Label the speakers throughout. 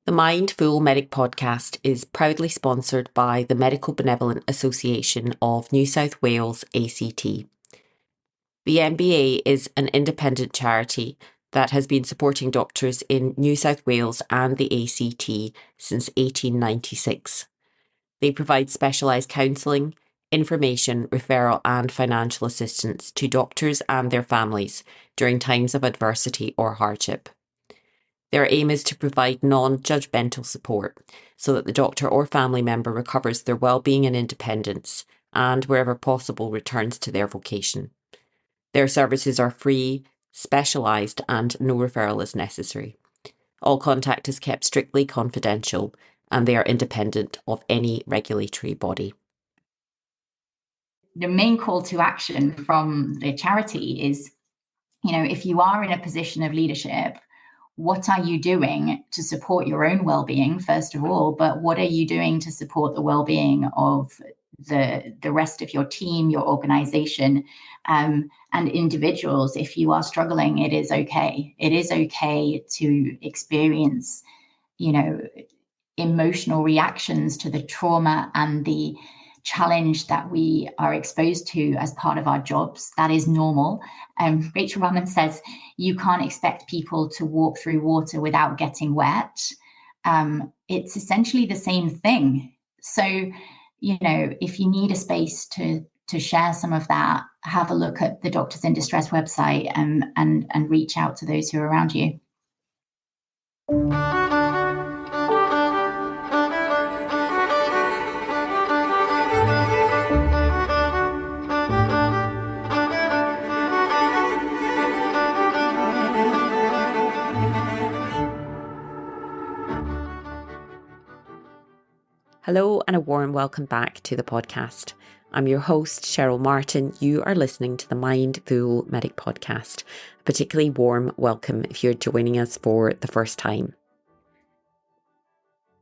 Speaker 1: The Mindful Medic podcast is proudly sponsored by the Medical Benevolent Association of New South Wales, ACT. The MBA is an independent charity that has been supporting doctors in New South Wales and the ACT since 1896. They provide specialised counselling, information, referral and financial assistance to doctors and their families during times of adversity or hardship. Their aim is to provide non-judgmental support so that the doctor or family member recovers their well-being and independence and, wherever possible, returns to their vocation. Their services are free, specialised and no referral is necessary. All contact is kept strictly confidential and they are independent of any regulatory body.
Speaker 2: The main call to action from the charity is, if you are in a position of leadership, what are you doing to support your own well-being, first of all, but what are you doing to support the well-being of the rest of your team, your organization, and individuals? If you are struggling, it is okay. It is okay to experience, emotional reactions to the trauma and the challenge that we are exposed to as part of our jobs. That is normal. Rachel Wellman says you can't expect people to walk through water without getting wet. It's essentially the same thing. So, if you need a space to share some of that, have a look at the Doctors in Distress website and reach out to those who are around you.
Speaker 1: Hello and a warm welcome back to the podcast. I'm your host, Cheryl Martin. You are listening to the Mindful Medic podcast. A particularly warm welcome if you're joining us for the first time.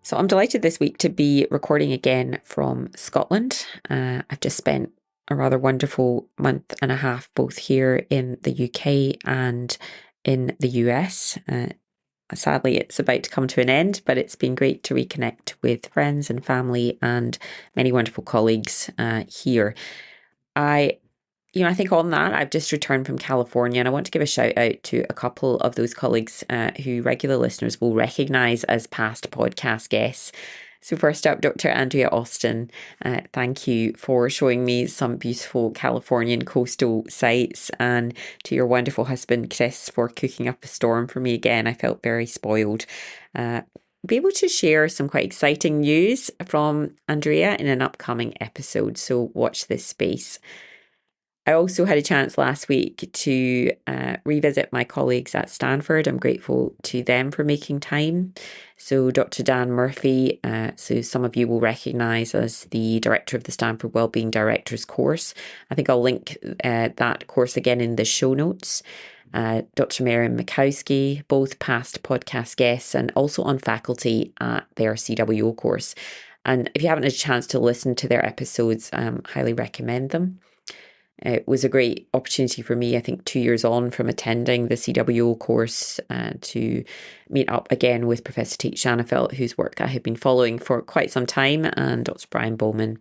Speaker 1: So I'm delighted this week to be recording again from Scotland. I've just spent a rather wonderful month and a half both here in the UK and in the US. Sadly, it's about to come to an end, but it's been great to reconnect with friends and family and many wonderful colleagues here. I think on that, I've just returned from California and I want to give a shout out to a couple of those colleagues who regular listeners will recognise as past podcast guests. So first up, Dr. Andrea Austin, thank you for showing me some beautiful Californian coastal sights, and to your wonderful husband, Chris, for cooking up a storm for me again. I felt very spoiled. Be able to share some quite exciting news from Andrea in an upcoming episode, so watch this space. I also had a chance last week to revisit my colleagues at Stanford. I'm grateful to them for making time. So Dr. Dan Murphy, so some of you will recognise as the director of the Stanford Wellbeing Directors course. I think I'll link that course again in the show notes. Dr. Miriam Mikowski, both past podcast guests and also on faculty at their CWO course. And if you haven't had a chance to listen to their episodes, highly recommend them. It was a great opportunity for me, I think 2 years on from attending the CWO course, to meet up again with Professor Tate Shanafelt, whose work I have been following for quite some time, and Dr. Brian Bowman.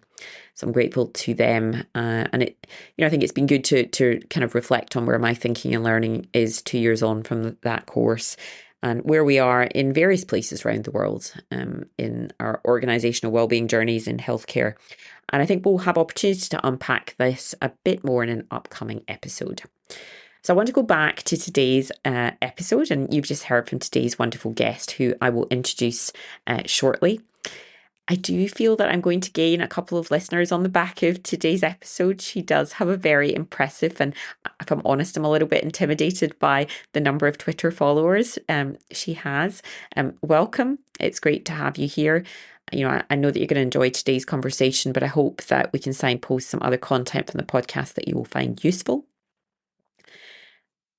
Speaker 1: So I'm grateful to them. And I think it's been good to kind of reflect on where my thinking and learning is 2 years on from that course, and where we are in various places around the world in our organisational wellbeing journeys in healthcare. And I think we'll have opportunity to unpack this a bit more in an upcoming episode. So I want to go back to today's episode, and you've just heard from today's wonderful guest, who I will introduce shortly. I do feel that I'm going to gain a couple of listeners on the back of today's episode. She does have a very impressive, and if I'm honest, I'm a little bit intimidated by the number of Twitter followers she has. Welcome. It's great to have you here. I know that you're going to enjoy today's conversation, but I hope that we can signpost some other content from the podcast that you will find useful.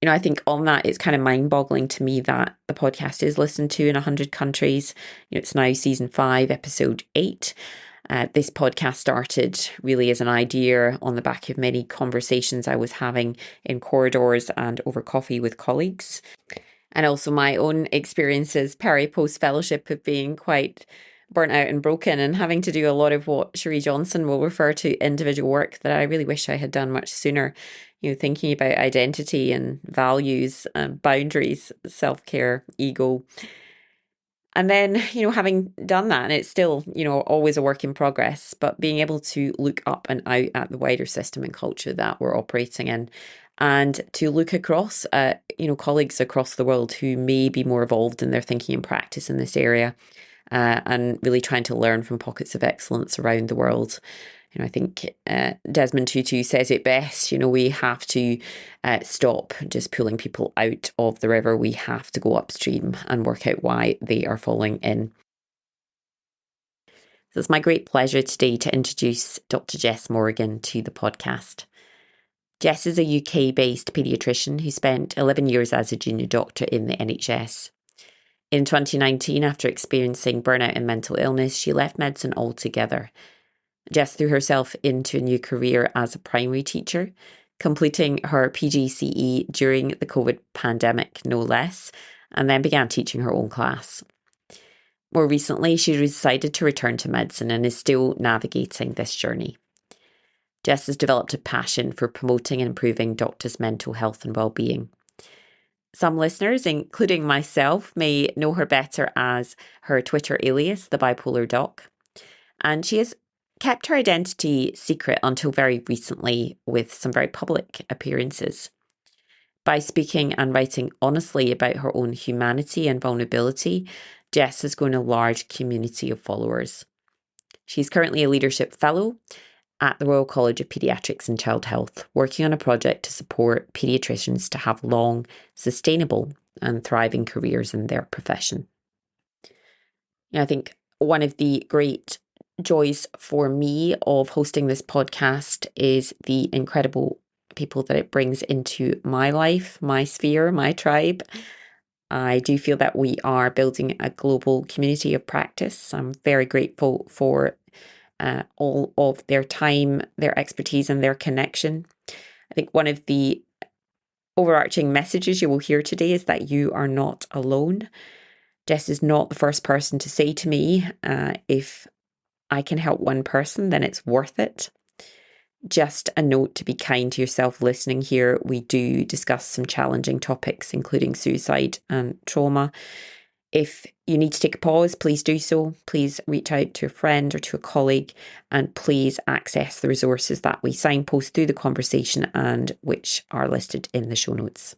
Speaker 1: I think on that, it's kind of mind-boggling to me that the podcast is listened to in 100 countries. It's now season 5, episode 8. This podcast started really as an idea on the back of many conversations I was having in corridors and over coffee with colleagues. And also my own experiences peri-post fellowship of being quite burnt out and broken and having to do a lot of what Cherie Johnson will refer to individual work that I really wish I had done much sooner. Thinking about identity and values, boundaries, self-care, ego. And then, having done that, and it's still, always a work in progress, but being able to look up and out at the wider system and culture that we're operating in, and to look across at, colleagues across the world who may be more evolved in their thinking and practice in this area, and really trying to learn from pockets of excellence around the world. I think Desmond Tutu says it best. We have to stop just pulling people out of the river. We have to go upstream and work out why they are falling in. So it's my great pleasure today to introduce Dr. Jess Morgan to the podcast. Jess is a UK-based paediatrician who spent 11 years as a junior doctor in the NHS. In 2019, after experiencing burnout and mental illness, she left medicine altogether. Jess threw herself into a new career as a primary teacher, completing her PGCE during the COVID pandemic, no less, and then began teaching her own class. More recently, she decided to return to medicine and is still navigating this journey. Jess has developed a passion for promoting and improving doctors' mental health and well-being. Some listeners, including myself, may know her better as her Twitter alias, the Bipolar Doc, and she has kept her identity secret until very recently with some very public appearances. By speaking and writing honestly about her own humanity and vulnerability, Jess has grown a large community of followers. She's currently a leadership fellow at the Royal College of Paediatrics and Child Health, working on a project to support paediatricians to have long, sustainable and thriving careers in their profession. I think one of the great joys for me of hosting this podcast is the incredible people that it brings into my life, my sphere, my tribe. I do feel that we are building a global community of practice. I'm very grateful for all of their time, their expertise, and their connection. I think one of the overarching messages you will hear today is that you are not alone. Jess is not the first person to say to me, if I can help one person, then it's worth it. Just a note to be kind to yourself listening here. We do discuss some challenging topics, including suicide and trauma. If you need to take a pause, please do so. Please reach out to a friend or to a colleague, and please access the resources that we signpost through the conversation and which are listed in the show notes.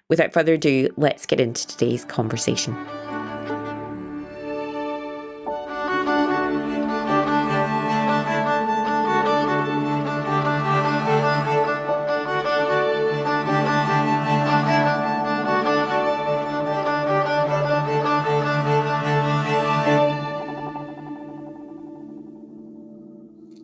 Speaker 1: Without further ado, let's get into today's conversation.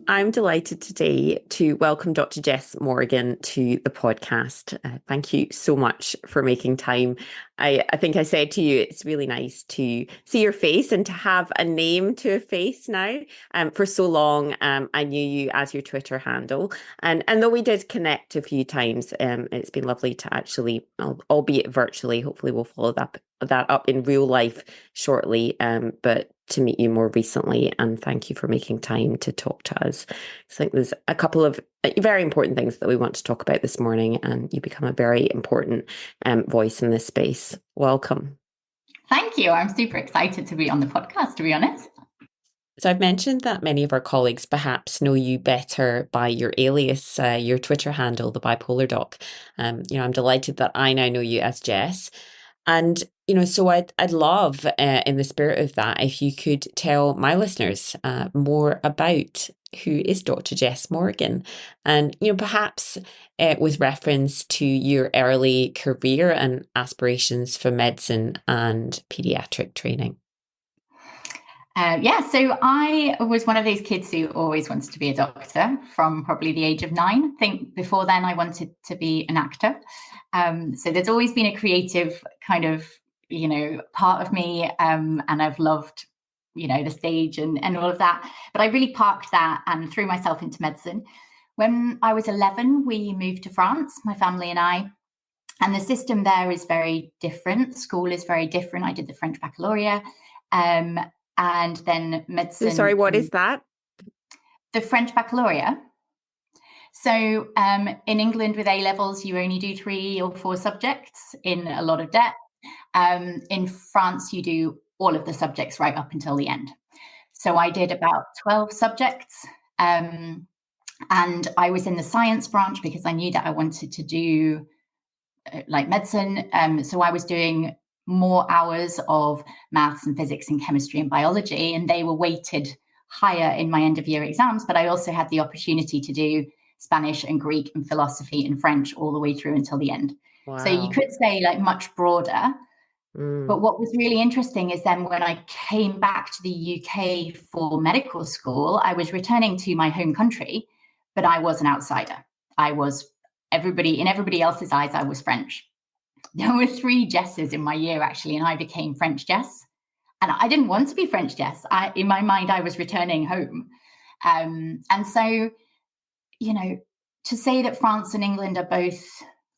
Speaker 1: I'm delighted today to welcome Dr. Jess Morgan to the podcast. Thank you so much for making time. I think I said to you, it's really nice to see your face and to have a name to a face now. For so long, I knew you as your Twitter handle. And though we did connect a few times, it's been lovely to actually, albeit virtually, hopefully we'll follow that up in real life shortly, but to meet you more recently, and thank you for making time to talk to us. I think there's a couple of very important things that we want to talk about this morning, and you become a very important voice in this space. Welcome.
Speaker 2: Thank you. I'm super excited to be on the podcast, to be honest.
Speaker 1: So I've mentioned that many of our colleagues perhaps know you better by your alias, your Twitter handle, the Bipolar Doc. I'm delighted that I now know you as Jess. And, so I'd love, in the spirit of that, if you could tell my listeners more about who is Dr. Jess Morgan, and, perhaps with reference to your early career and aspirations for medicine and paediatric training.
Speaker 2: So I was one of those kids who always wanted to be a doctor from probably the age of 9. I think before then I wanted to be an actor. So there's always been a creative kind of, part of me. And I've loved, the stage and all of that. But I really parked that and threw myself into medicine. When I was 11, we moved to France, my family and I. And the system there is very different. School is very different. I did the French baccalaureate, and then
Speaker 1: So sorry,
Speaker 2: medicine.
Speaker 1: what is that?
Speaker 2: The French baccalaureate. So in England with A levels, you only do 3 or 4 subjects in a lot of depth. In France, you do all of the subjects right up until the end. So I did about 12 subjects. And I was in the science branch because I knew that I wanted to do like medicine. So I was doing more hours of maths and physics and chemistry and biology, and they were weighted higher in my end of year exams. But I also had the opportunity to do Spanish and Greek and philosophy and French all the way through until the end.
Speaker 1: Wow.
Speaker 2: So you could say like much broader. But what was really interesting is then when I came back to the UK for medical school, I was returning to my home country, but I was an outsider. I was in everybody else's eyes, I was French. There were 3 Jesses in my year, actually, and I became French Jess. And I didn't want to be French Jess. In my mind, I was returning home. And so, you know, to say that France and England are both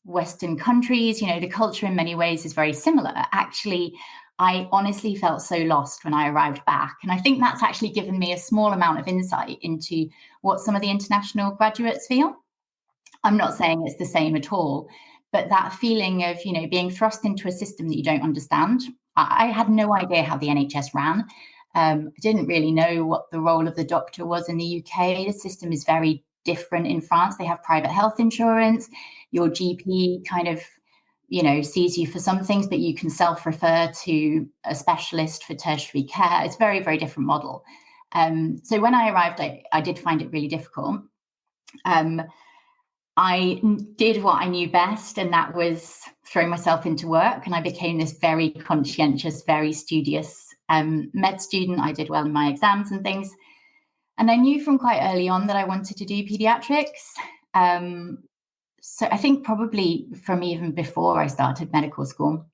Speaker 2: Western countries, you know, the culture in many ways is very similar. Actually, I honestly felt so lost when I arrived back. And I think that's actually given me a small amount of insight into what some of the international graduates feel. I'm not saying it's the same at all, but that feeling of, you know, being thrust into a system that you don't understand. I had no idea how the NHS ran. I didn't really know what the role of the doctor was in the UK. The system is very different in France. They have private health insurance. Your GP kind of, you know, sees you for some things, but you can self-refer to a specialist for tertiary care. It's a very, very different model. So when I arrived, I did find it really difficult. I did what I knew best, and that was throw myself into work. And I became this very conscientious, very studious med student. I did well in my exams and things. And I knew from quite early on that I wanted to do pediatrics. So I think probably from even before I started medical school.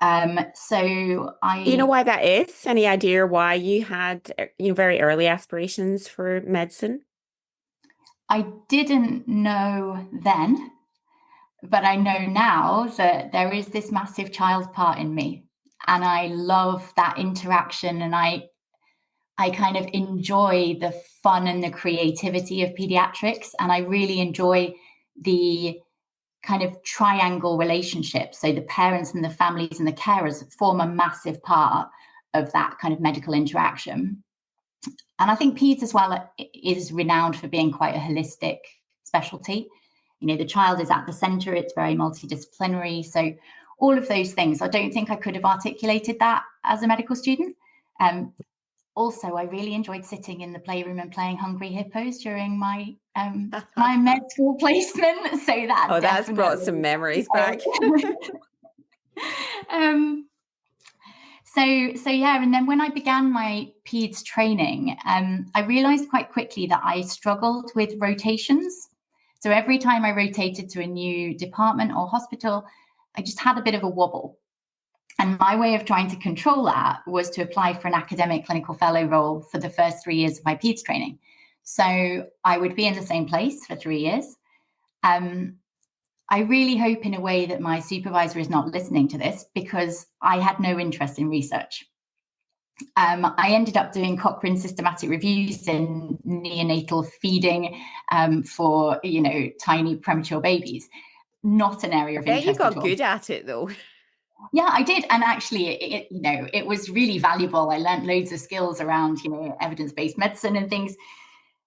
Speaker 2: So
Speaker 1: Do you know why that is? Any idea why you had, very early aspirations for medicine?
Speaker 2: I didn't know then, but I know now that there is this massive child part in me. And I love that interaction, and I kind of enjoy the fun and the creativity of pediatrics. And I really enjoy the kind of triangle relationship. So the parents and the families and the carers form a massive part of that kind of medical interaction. And I think peds as well is renowned for being quite a holistic specialty. You know, the child is at the center, it's very multidisciplinary. So all of those things, I don't think I could have articulated that as a medical student. Also, I really enjoyed sitting in the playroom and playing Hungry Hippos during my my med school placement. So that
Speaker 1: that's brought some memories back.
Speaker 2: So yeah, and then when I began my peds training, I realized quite quickly that I struggled with rotations. So every time I rotated to a new department or hospital, I just had a bit of a wobble. And my way of trying to control that was to apply for an academic clinical fellow role for the first 3 years of my peds training. So I would be in the same place for 3 years. I really hope in a way that my supervisor is not listening to this, because I had no interest in research. I ended up doing Cochrane systematic reviews in neonatal feeding for, tiny premature babies. Not an area of interest.
Speaker 1: You got good at it though.
Speaker 2: Yeah, I did. And actually, it was really valuable. I learned loads of skills around, evidence-based medicine and things.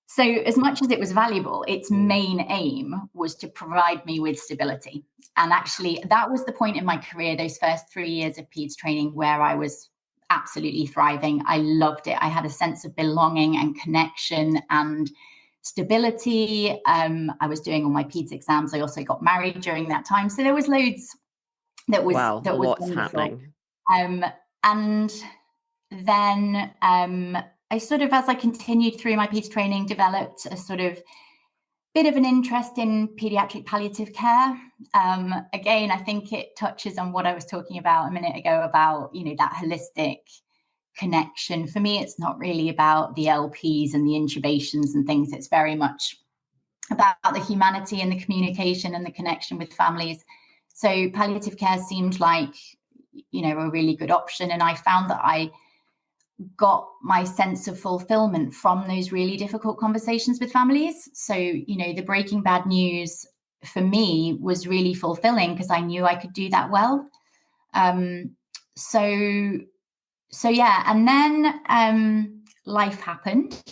Speaker 2: So as much as it was valuable, its main aim was to provide me with stability. And actually, that was the point in my career, those first 3 years of peds training, where I was absolutely thriving. I loved it. I had a sense of belonging and connection and stability. I was doing all my peds exams. I also got married during that time. So there was loads that was
Speaker 1: lots
Speaker 2: wonderful.
Speaker 1: happening.
Speaker 2: And then I sort of, as I continued through my peds training, developed a sort of bit of an interest in pediatric palliative care. Again, I think it touches on what I was talking about a minute ago about, that holistic connection. For me, it's not really about the LPs and the intubations and things. It's very much about the humanity and the communication and the connection with families. So palliative care seemed like, a really good option. And I found that I got my sense of fulfillment from those really difficult conversations with families. So, the breaking bad news for me was really fulfilling because I knew I could do that well. So yeah, and then life happened.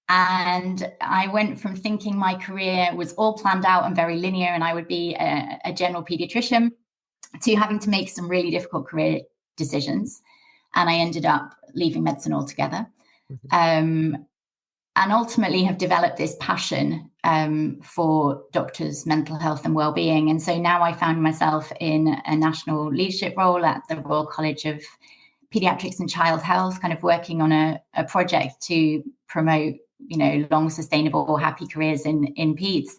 Speaker 2: And I went from thinking my career was all planned out and very linear and I would be a general pediatrician to having to make some really difficult career decisions. And I ended up leaving medicine altogether. And ultimately have developed this passion for doctors' mental health and well-being. And so now I found myself in a national leadership role at the Royal College of Pediatrics and Child Health, kind of working on a project to promote, long, sustainable, happy careers in peds.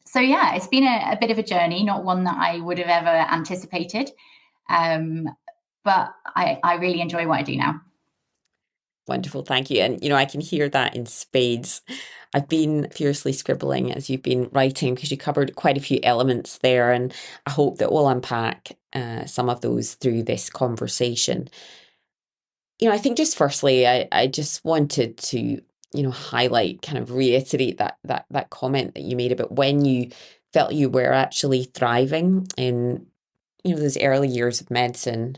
Speaker 2: So yeah, it's been a bit of a journey, not one that I would have ever anticipated. But I really enjoy what I do now.
Speaker 1: Wonderful, thank you. And, I can hear that in spades. I've been furiously scribbling as you've been writing because you covered quite a few elements there. And I hope that we'll unpack some of those through this conversation. I think just firstly, I just wanted to, highlight, kind of reiterate that comment that you made about when you felt you were actually thriving in, those early years of medicine.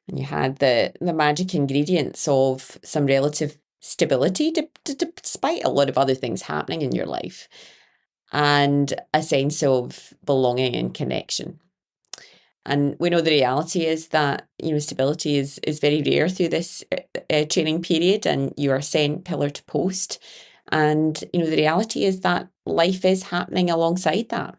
Speaker 1: And you had the magic ingredients of some relative stability despite a lot of other things happening in your life, and a sense of belonging and connection. And we know the reality is that, stability is very rare through this training period, and you are sent pillar to post. And, the reality is that life is happening alongside that.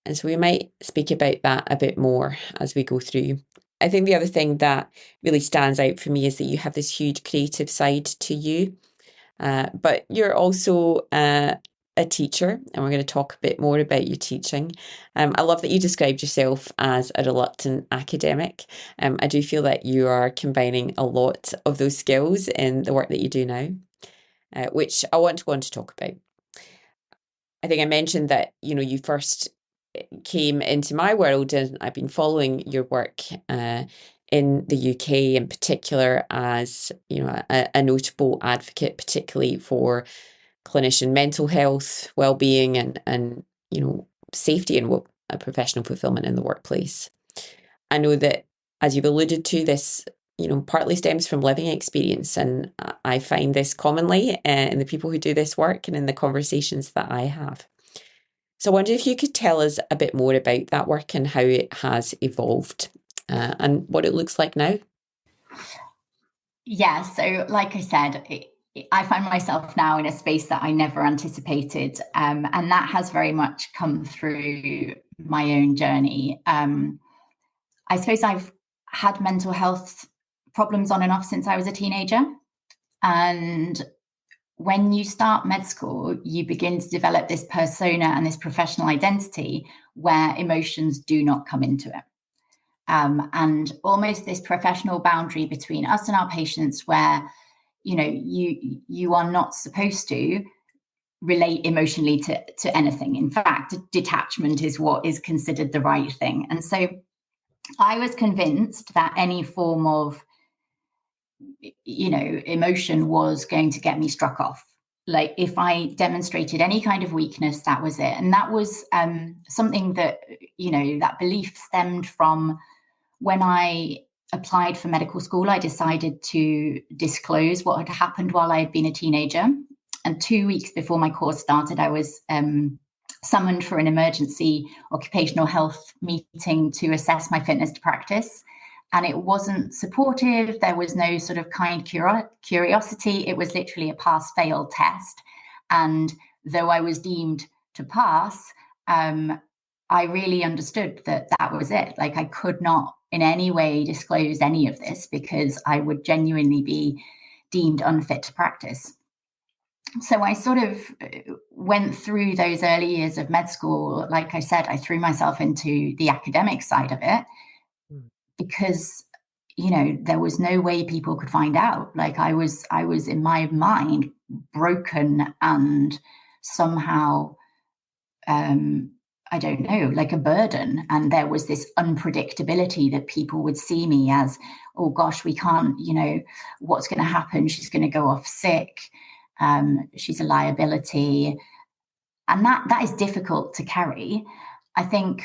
Speaker 1: And so we might speak about that a bit more as we go through. I think the other thing that really stands out for me is that you have this huge creative side to you, but you're also a teacher, and we're going to talk a bit more about your teaching. I love that you described yourself as a reluctant academic. I do feel that you are combining a lot of those skills in the work that you do now, which I want to go on to talk about. I think I mentioned that, you first came into my world, and I've been following your work in the UK in particular as, a notable advocate, particularly for clinician mental health, well-being, and safety and professional fulfillment in the workplace. I know that, as you've alluded to, this partly stems from living experience, and I find this commonly in the people who do this work and in the conversations that I have. So I wonder if you could tell us a bit more about that work and how it has evolved and what it looks like now.
Speaker 2: Yeah, so like I said, I find myself now in a space that I never anticipated, and that has very much come through my own journey. I suppose I've had mental health problems on and off since I was a teenager. And when you start med school, you begin to develop this persona and this professional identity where emotions do not come into it. And almost this professional boundary between us and our patients where, you are not supposed to relate emotionally to anything. In fact, detachment is what is considered the right thing. And so I was convinced that any form of, emotion was going to get me struck off. Like if I demonstrated any kind of weakness, that was it. And that was something that, that belief stemmed from when I applied for medical school. I decided to disclose what had happened while I had been a teenager. And 2 weeks before my course started, I was summoned for an emergency occupational health meeting to assess my fitness to practice. And it wasn't supportive. There was no sort of kind curiosity. It was literally a pass-fail test. And though I was deemed to pass, I really understood that that was it. Like I could not in any way disclose any of this because I would genuinely be deemed unfit to practice. So I sort of went through those early years of med school. Like I said, I threw myself into the academic side of it because, there was no way people could find out. Like I was in my mind broken and somehow I don't know, like a burden. And there was this unpredictability that people would see me as, oh gosh, we can't, what's going to happen? She's going to go off sick. She's a liability. And that is difficult to carry. I think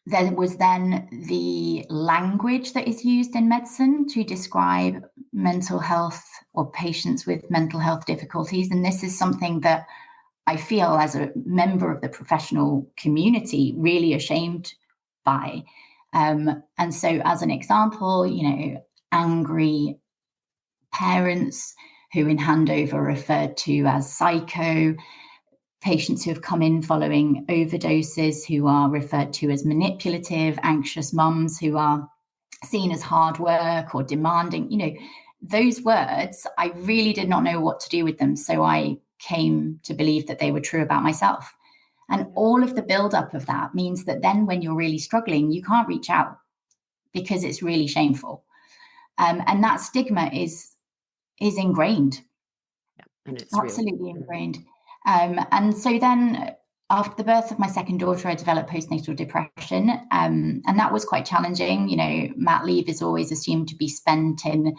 Speaker 2: there was then the language that is used in medicine to describe mental health or patients with mental health difficulties. And this is something that I feel as a member of the professional community really ashamed by. And so as an example, angry parents who in handover are referred to as psycho, patients who have come in following overdoses who are referred to as manipulative, anxious mums who are seen as hard work or demanding, those words, I really did not know what to do with them. So I came to believe that they were true about myself. And all of the buildup of that means that then when you're really struggling, you can't reach out because it's really shameful. And that stigma is ingrained.
Speaker 1: And it's
Speaker 2: absolutely real. Ingrained. And so then after the birth of my second daughter, I developed postnatal depression. And that was quite challenging. Mat leave is always assumed to be spent in,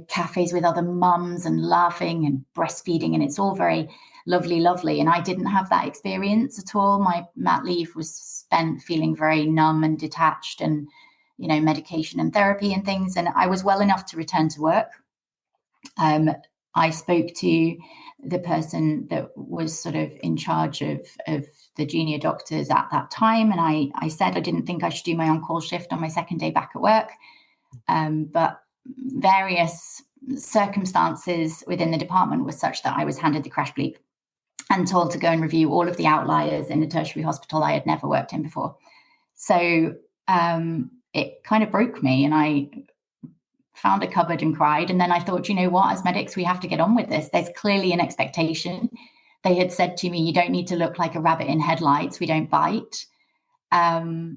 Speaker 2: cafes with other mums and laughing and breastfeeding. And it's all very lovely. And I didn't have that experience at all. My mat leave was spent feeling very numb and detached and, medication and therapy and things. And I was well enough to return to work. I spoke to the person that was sort of in charge of the junior doctors at that time. And I said I didn't think I should do my on-call shift on my second day back at work. But various circumstances within the department were such that I was handed the crash bleep and told to go and review all of the outliers in a tertiary hospital I had never worked in before. So it kind of broke me, and I found a cupboard and cried. And then I thought, as medics, we have to get on with this. There's clearly an expectation. They had said to me, you don't need to look like a rabbit in headlights. We don't bite. So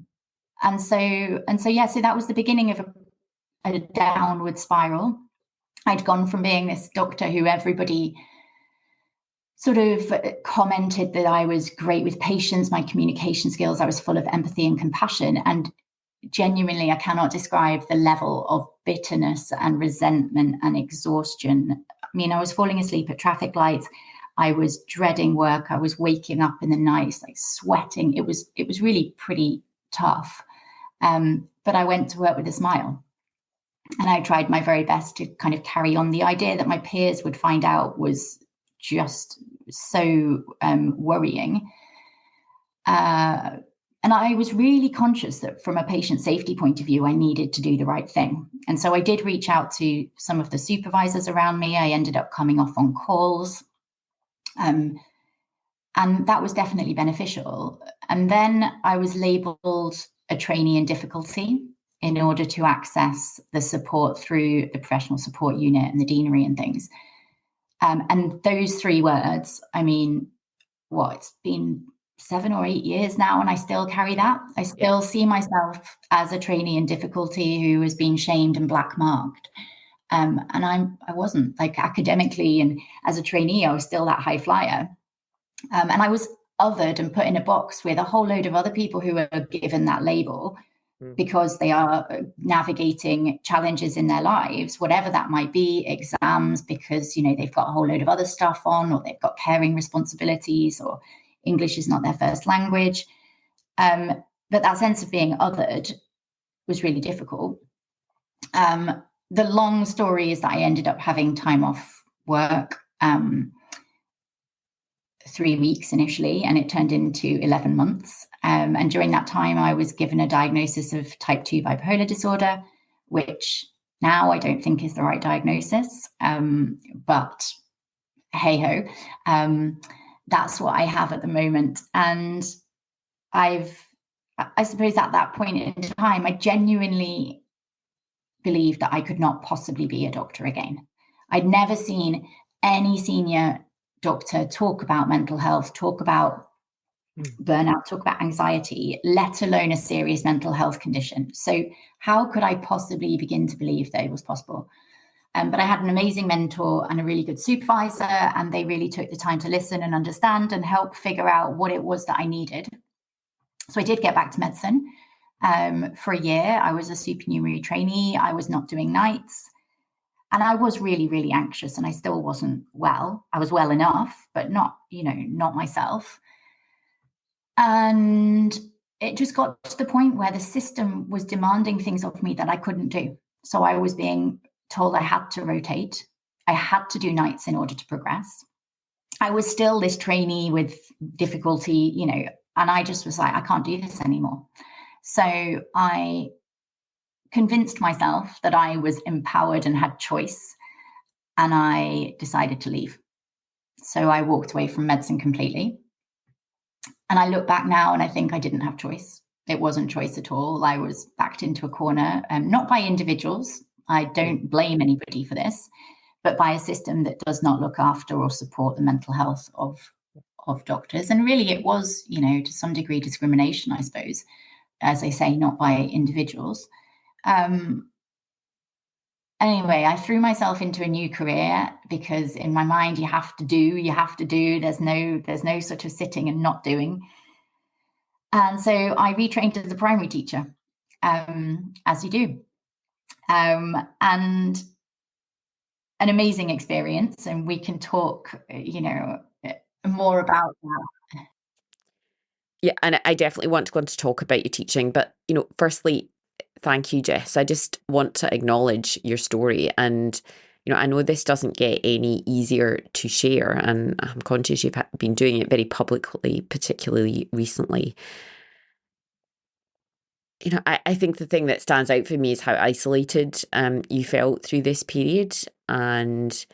Speaker 2: that was the beginning of a downward spiral. I'd gone from being this doctor who everybody sort of commented that I was great with patients, my communication skills, I was full of empathy and compassion. And genuinely, I cannot describe the level of bitterness and resentment and exhaustion. I mean, I was falling asleep at traffic lights. I was dreading work. I was waking up in the nights, like sweating. It was really pretty tough. But I went to work with a smile. And I tried my very best to kind of carry on. The idea that my peers would find out was just so worrying. And I was really conscious that from a patient safety point of view, I needed to do the right thing. And so I did reach out to some of the supervisors around me. I ended up coming off on calls. And that was definitely beneficial. And then I was labeled a trainee in difficulty in order to access the support through the professional support unit and the deanery and things. And those three words, I mean, it's been 7 or 8 years now, and I still carry that. I still see myself as a trainee in difficulty who has been shamed and black marked. And I wasn't, like, academically and as a trainee, I was still that high flyer. And I was othered and put in a box with a whole load of other people who are given that label because they are navigating challenges in their lives, whatever that might be, exams, because, they've got a whole load of other stuff on, or they've got caring responsibilities, or English is not their first language. But that sense of being othered was really difficult. The long story is that I ended up having time off work, 3 weeks initially, and it turned into 11 months. And during that time, I was given a diagnosis of type 2 bipolar disorder, which now I don't think is the right diagnosis. But hey ho, that's what I have at the moment. And I suppose at that point in time, I genuinely believed that I could not possibly be a doctor again. I'd never seen any senior doctor talk about mental health, talk about burnout, talk about anxiety, let alone a serious mental health condition. So how could I possibly begin to believe that it was possible? But I had an amazing mentor and a really good supervisor, and they really took the time to listen and understand and help figure out what it was that I needed. So I did get back to medicine. For a year, I was a supernumerary trainee. I was not doing nights. And I was really, really anxious, and I still wasn't well. I was well enough, but not, not myself. And it just got to the point where the system was demanding things of me that I couldn't do. So I was being told I had to rotate. I had to do nights in order to progress. I was still this trainee with difficulty, and I just was like, I can't do this anymore. So I convinced myself that I was empowered and had choice, and I decided to leave. So I walked away from medicine completely. And I look back now and I think I didn't have choice. It wasn't choice at all. I was backed into a corner, not by individuals. I don't blame anybody for this, but by a system that does not look after or support the mental health of doctors. And really it was, to some degree discrimination, I suppose, as I say, not by individuals. Anyway, I threw myself into a new career because in my mind, you have to do, there's no sort of sitting and not doing. And so I retrained as a primary teacher, as you do. And an amazing experience. And we can talk, more about that.
Speaker 1: Yeah, and I definitely want to go on to talk about your teaching, but firstly, thank you, Jess. I just want to acknowledge your story, and I know this doesn't get any easier to share, and I'm conscious you've been doing it very publicly, particularly recently. I think the thing that stands out for me is how isolated you felt through this period, and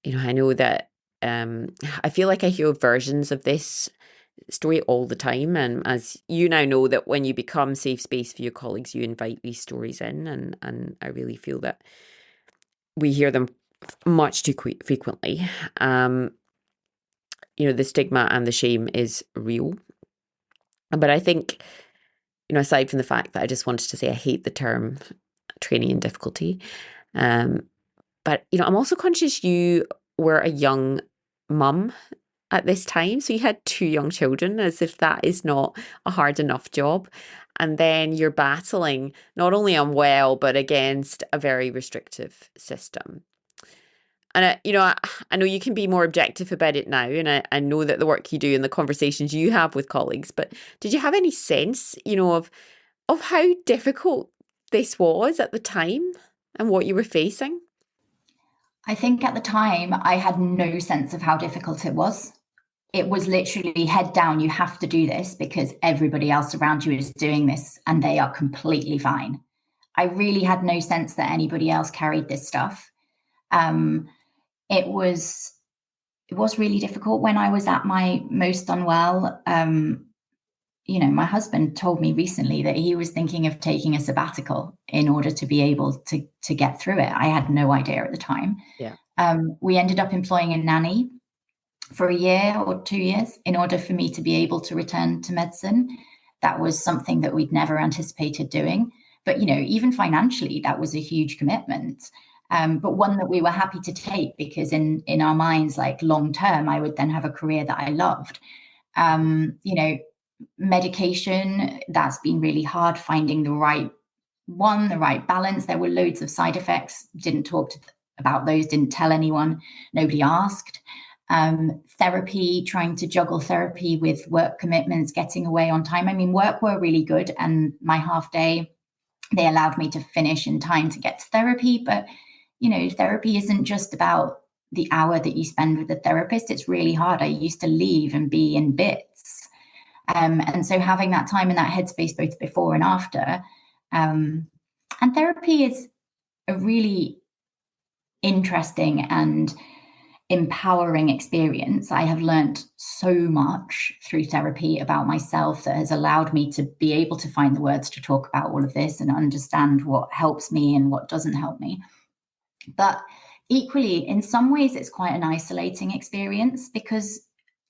Speaker 1: I know that I feel like I hear versions of this story all the time, and as you now know, that when you become safe space for your colleagues, you invite these stories in, and I really feel that we hear them much too frequently. The stigma and the shame is real, but I think aside from the fact that I just wanted to say I hate the term training in difficulty, but I'm also conscious you were a young mum at this time. So you had 2 young children, as if that is not a hard enough job. And then you're battling not only unwell, but against a very restrictive system. And, I know you can be more objective about it now. And I know that the work you do and the conversations you have with colleagues, but did you have any sense, of how difficult this was at the time and what you were facing?
Speaker 2: I think at the time I had no sense of how difficult it was. It was literally head down, you have to do this because everybody else around you is doing this and they are completely fine. I really had no sense that anybody else carried this stuff. It was really difficult when I was at my most unwell. My husband told me recently that he was thinking of taking a sabbatical in order to be able to get through it. I had no idea at the time.
Speaker 1: Yeah.
Speaker 2: We ended up employing a nanny for a year or 2 years in order for me to be able to return to medicine. That was something that we'd never anticipated doing. But, even financially, that was a huge commitment. But one that we were happy to take because in our minds, like long term, I would then have a career that I loved. Medication, that's been really hard, finding the right balance. There were loads of side effects, didn't talk about those, didn't tell anyone, nobody asked. Therapy, trying to juggle therapy with work commitments, getting away on time. I mean, work were really good, and my half day, they allowed me to finish in time to get to therapy. But, therapy isn't just about the hour that you spend with the therapist. It's really hard. I used to leave and be in bits. And so having that time in that headspace, both before and after, and therapy is a really interesting and empowering experience. I have learned so much through therapy about myself that has allowed me to be able to find the words to talk about all of this and understand what helps me and what doesn't help me. But equally, in some ways, it's quite an isolating experience because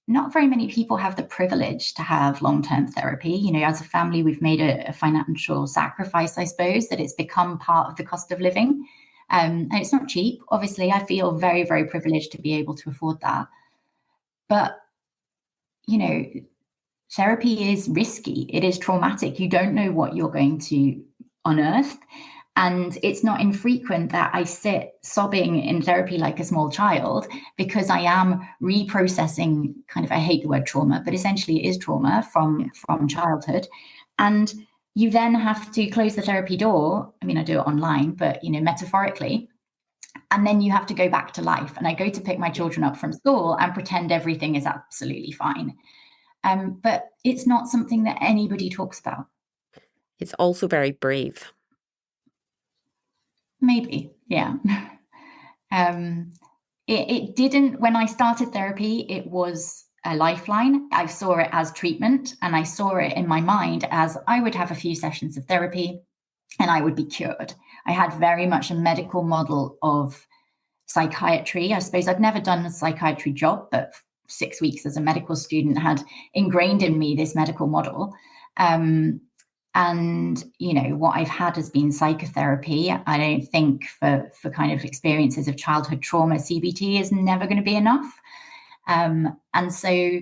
Speaker 2: not very many people have the privilege to have long-term therapy. As a family, we've made a financial sacrifice, I suppose, that it's become part of the cost of living. And it's not cheap. Obviously, I feel very, very privileged to be able to afford that. But, you know, therapy is risky. It is traumatic. You don't know what you're going to unearth. And it's not infrequent that I sit sobbing in therapy like a small child because I am reprocessing kind of, I hate the word trauma, but essentially it is trauma from childhood. And you then have to close the therapy door. I mean, I do it online, but, you know, metaphorically. And then you have to go back to life. And I go to pick my children up from school and pretend everything is absolutely fine. But it's not something that anybody talks about.
Speaker 1: It's also very brave.
Speaker 2: Maybe, yeah. It didn't, when I started therapy, it was a lifeline. I saw it as treatment, and I saw it in my mind as I would have a few sessions of therapy and I would be cured. I had very much a medical model of psychiatry. I suppose I'd never done a psychiatry job, but 6 weeks as a medical student had ingrained in me this medical model. And, you know, what I've had has been psychotherapy. I don't think for kind of experiences of childhood trauma, CBT is never going to be enough. And so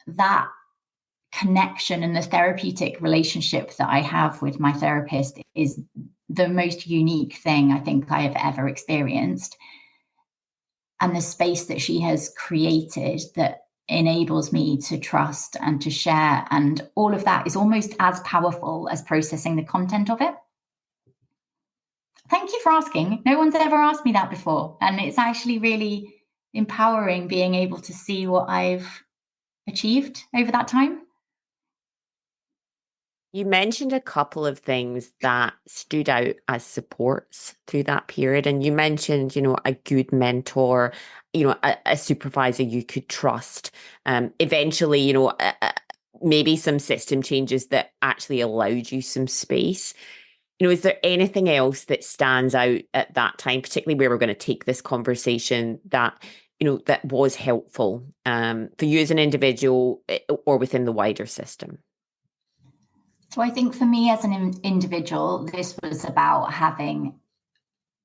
Speaker 2: that connection and the therapeutic relationship that I have with my therapist is the most unique thing I think I have ever experienced. And the space that she has created that enables me to trust and to share, and all of that is almost as powerful as processing the content of it. Thank you for asking. No one's ever asked me that before, and it's actually really empowering being able to see what I've achieved over that time.
Speaker 1: You mentioned a couple of things that stood out as supports through that period. And you mentioned, you know, a good mentor, you know, a supervisor you could trust. Eventually, you know, maybe some system changes that actually allowed you some space. You know, is there anything else that stands out at that time, particularly where we're going to take this conversation, that, you know, that was helpful for you as an individual or within the wider system?
Speaker 2: So I think for me as an individual, this was about having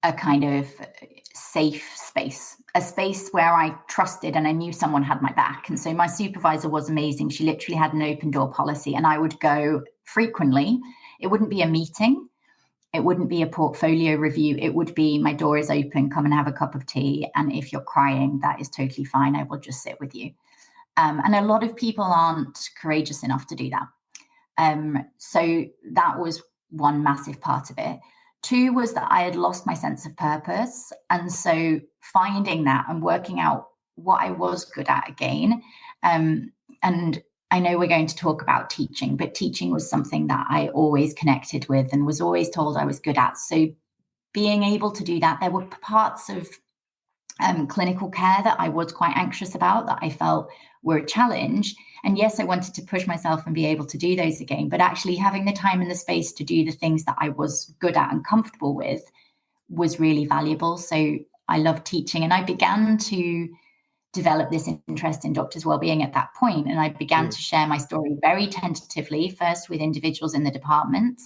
Speaker 2: a kind of safe space, a space where I trusted and I knew someone had my back. And so my supervisor was amazing. She literally had an open door policy, and I would go frequently. It wouldn't be a meeting. It wouldn't be a portfolio review. It would be, my door is open, come and have a cup of tea. And if you're crying, that is totally fine. I will just sit with you. And a lot of people aren't courageous enough to do that. So that was one massive part of it. Two was that I had lost my sense of purpose. And so finding that and working out what I was good at again. And I know we're going to talk about teaching, but teaching was something that I always connected with and was always told I was good at. So being able to do that, there were parts of clinical care that I was quite anxious about, that I felt were a challenge. And yes, I wanted to push myself and be able to do those again, but actually having the time and the space to do the things that I was good at and comfortable with was really valuable. So I love teaching, and I began to develop this interest in doctors' wellbeing at that point. And I began to share my story very tentatively, first with individuals in the department,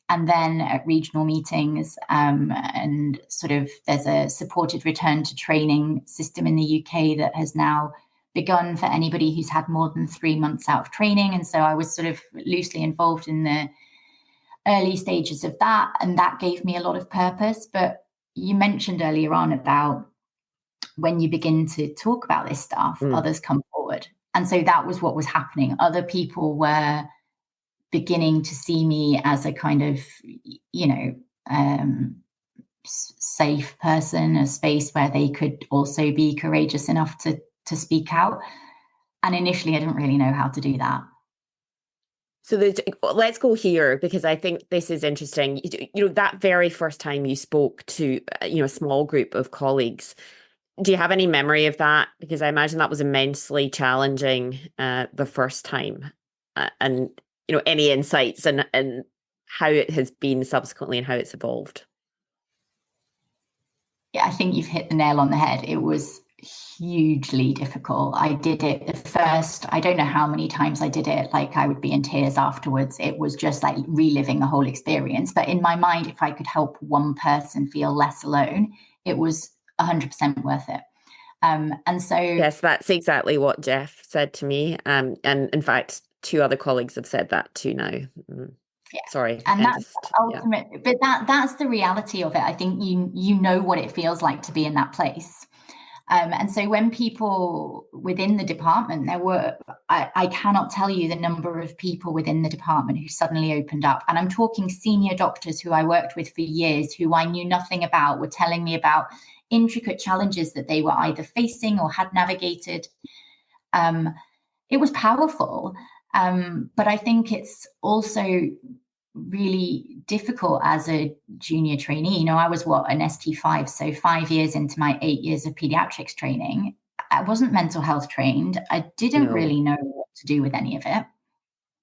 Speaker 2: and then at regional meetings, and sort of there's a supported return to training system in the UK that has now begun for anybody who's had more than 3 months out of training. And so I was sort of loosely involved in the early stages of that, and that gave me a lot of purpose. But you mentioned earlier on about when you begin to talk about this stuff, others come forward. And so that was what was happening. Other people were beginning to see me as a kind of, you know, safe person, a space where they could also be courageous enough to speak out. And initially, I didn't really know how to do that.
Speaker 1: So let's go here, because I think this is interesting. You know, that very first time you spoke to, you know, a small group of colleagues, do you have any memory of that? Because I imagine that was immensely challenging the first time. And, you know, any insights and how it has been subsequently and how it's evolved?
Speaker 2: Yeah, I think you've hit the nail on the head. It was hugely difficult. I did it the first, I don't know how many times I did it. Like I would be in tears afterwards. It was just like reliving the whole experience. But in my mind, if I could help one person feel less alone, it was 100% worth it. And so,
Speaker 1: Yes, that's exactly what Jeff said to me. And in fact, two other colleagues have said that too now. Mm.
Speaker 2: yeah,
Speaker 1: Sorry,
Speaker 2: and
Speaker 1: and
Speaker 2: that's
Speaker 1: just yeah,
Speaker 2: ultimate. But that's the reality of it. I think you know what it feels like to be in that place. And so when people within the department, I cannot tell you the number of people within the department who suddenly opened up. And I'm talking senior doctors who I worked with for years, who I knew nothing about, were telling me about intricate challenges that they were either facing or had navigated. Um, it was powerful. But I think it's also really difficult as a junior trainee. You know, I was an ST5, so 5 years into my 8 years of pediatrics training. I wasn't mental health trained. I didn't
Speaker 1: no,
Speaker 2: really know what to do with any of it.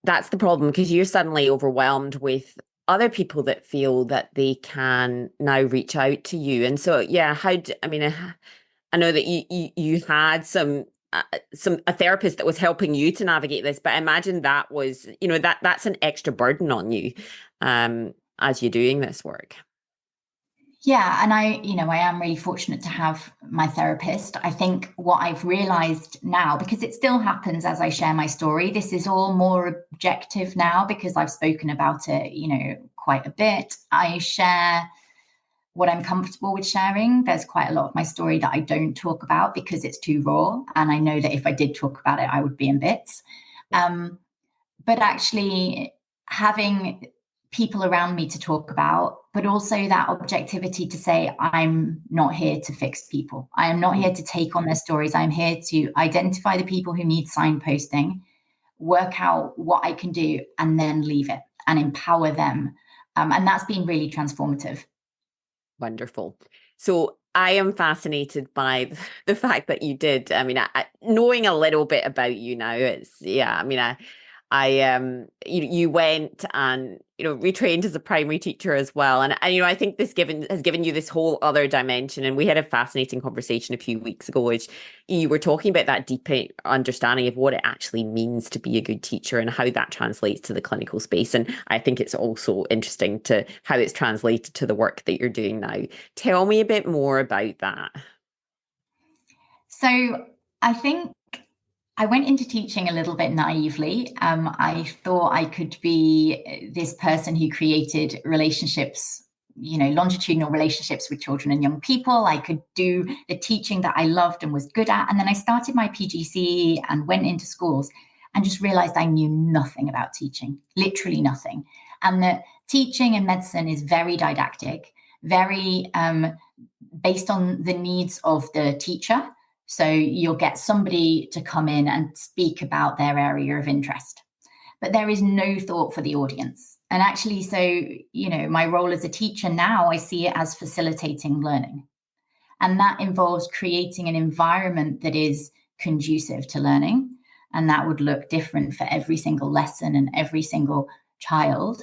Speaker 1: that's the problem because you're suddenly overwhelmed with other people that feel that they can now reach out to you. And so, yeah, I mean, I know that you had some a therapist that was helping you to navigate this, but I imagine that was, that's an extra burden on you, as you're doing this work.
Speaker 2: Yeah, and I am really fortunate to have my therapist. I think what I've realized now, because it still happens as I share my story, this is all more objective now because I've spoken about it, quite a bit. I share what I'm comfortable with sharing. There's quite a lot of my story that I don't talk about because it's too raw. And I know that if I did talk about it, I would be in bits. Um, but actually having people around me to talk about, but also that objectivity to say, I'm not here to fix people. I am not here to take on their stories. I'm here to identify the people who need signposting, work out what I can do, and then leave it and empower them. And that's been really transformative.
Speaker 1: Wonderful. So I am fascinated by the fact that you did. I mean, knowing a little bit about you now, yeah. I mean, you went and retrained as a primary teacher as well, and I think this has given you this whole other dimension. And we had a fascinating conversation a few weeks ago, which you were talking about that deep understanding of what it actually means to be a good teacher and how that translates to the clinical space. And I think it's also interesting to how it's translated to the work that you're doing now. Tell me a bit more about that.
Speaker 2: So I think I went into teaching a little bit naively. I thought I could be this person who created relationships, longitudinal relationships with children and young people. I could do the teaching that I loved and was good at. And then I started my PGCE and went into schools and just realized I knew nothing about teaching, literally nothing. And that teaching in medicine is very didactic, very based on the needs of the teacher. So you'll get somebody to come in and speak about their area of interest, but there is no thought for the audience. And actually, so, my role as a teacher now, I see it as facilitating learning. And that involves creating an environment that is conducive to learning. And that would look different for every single lesson and every single child.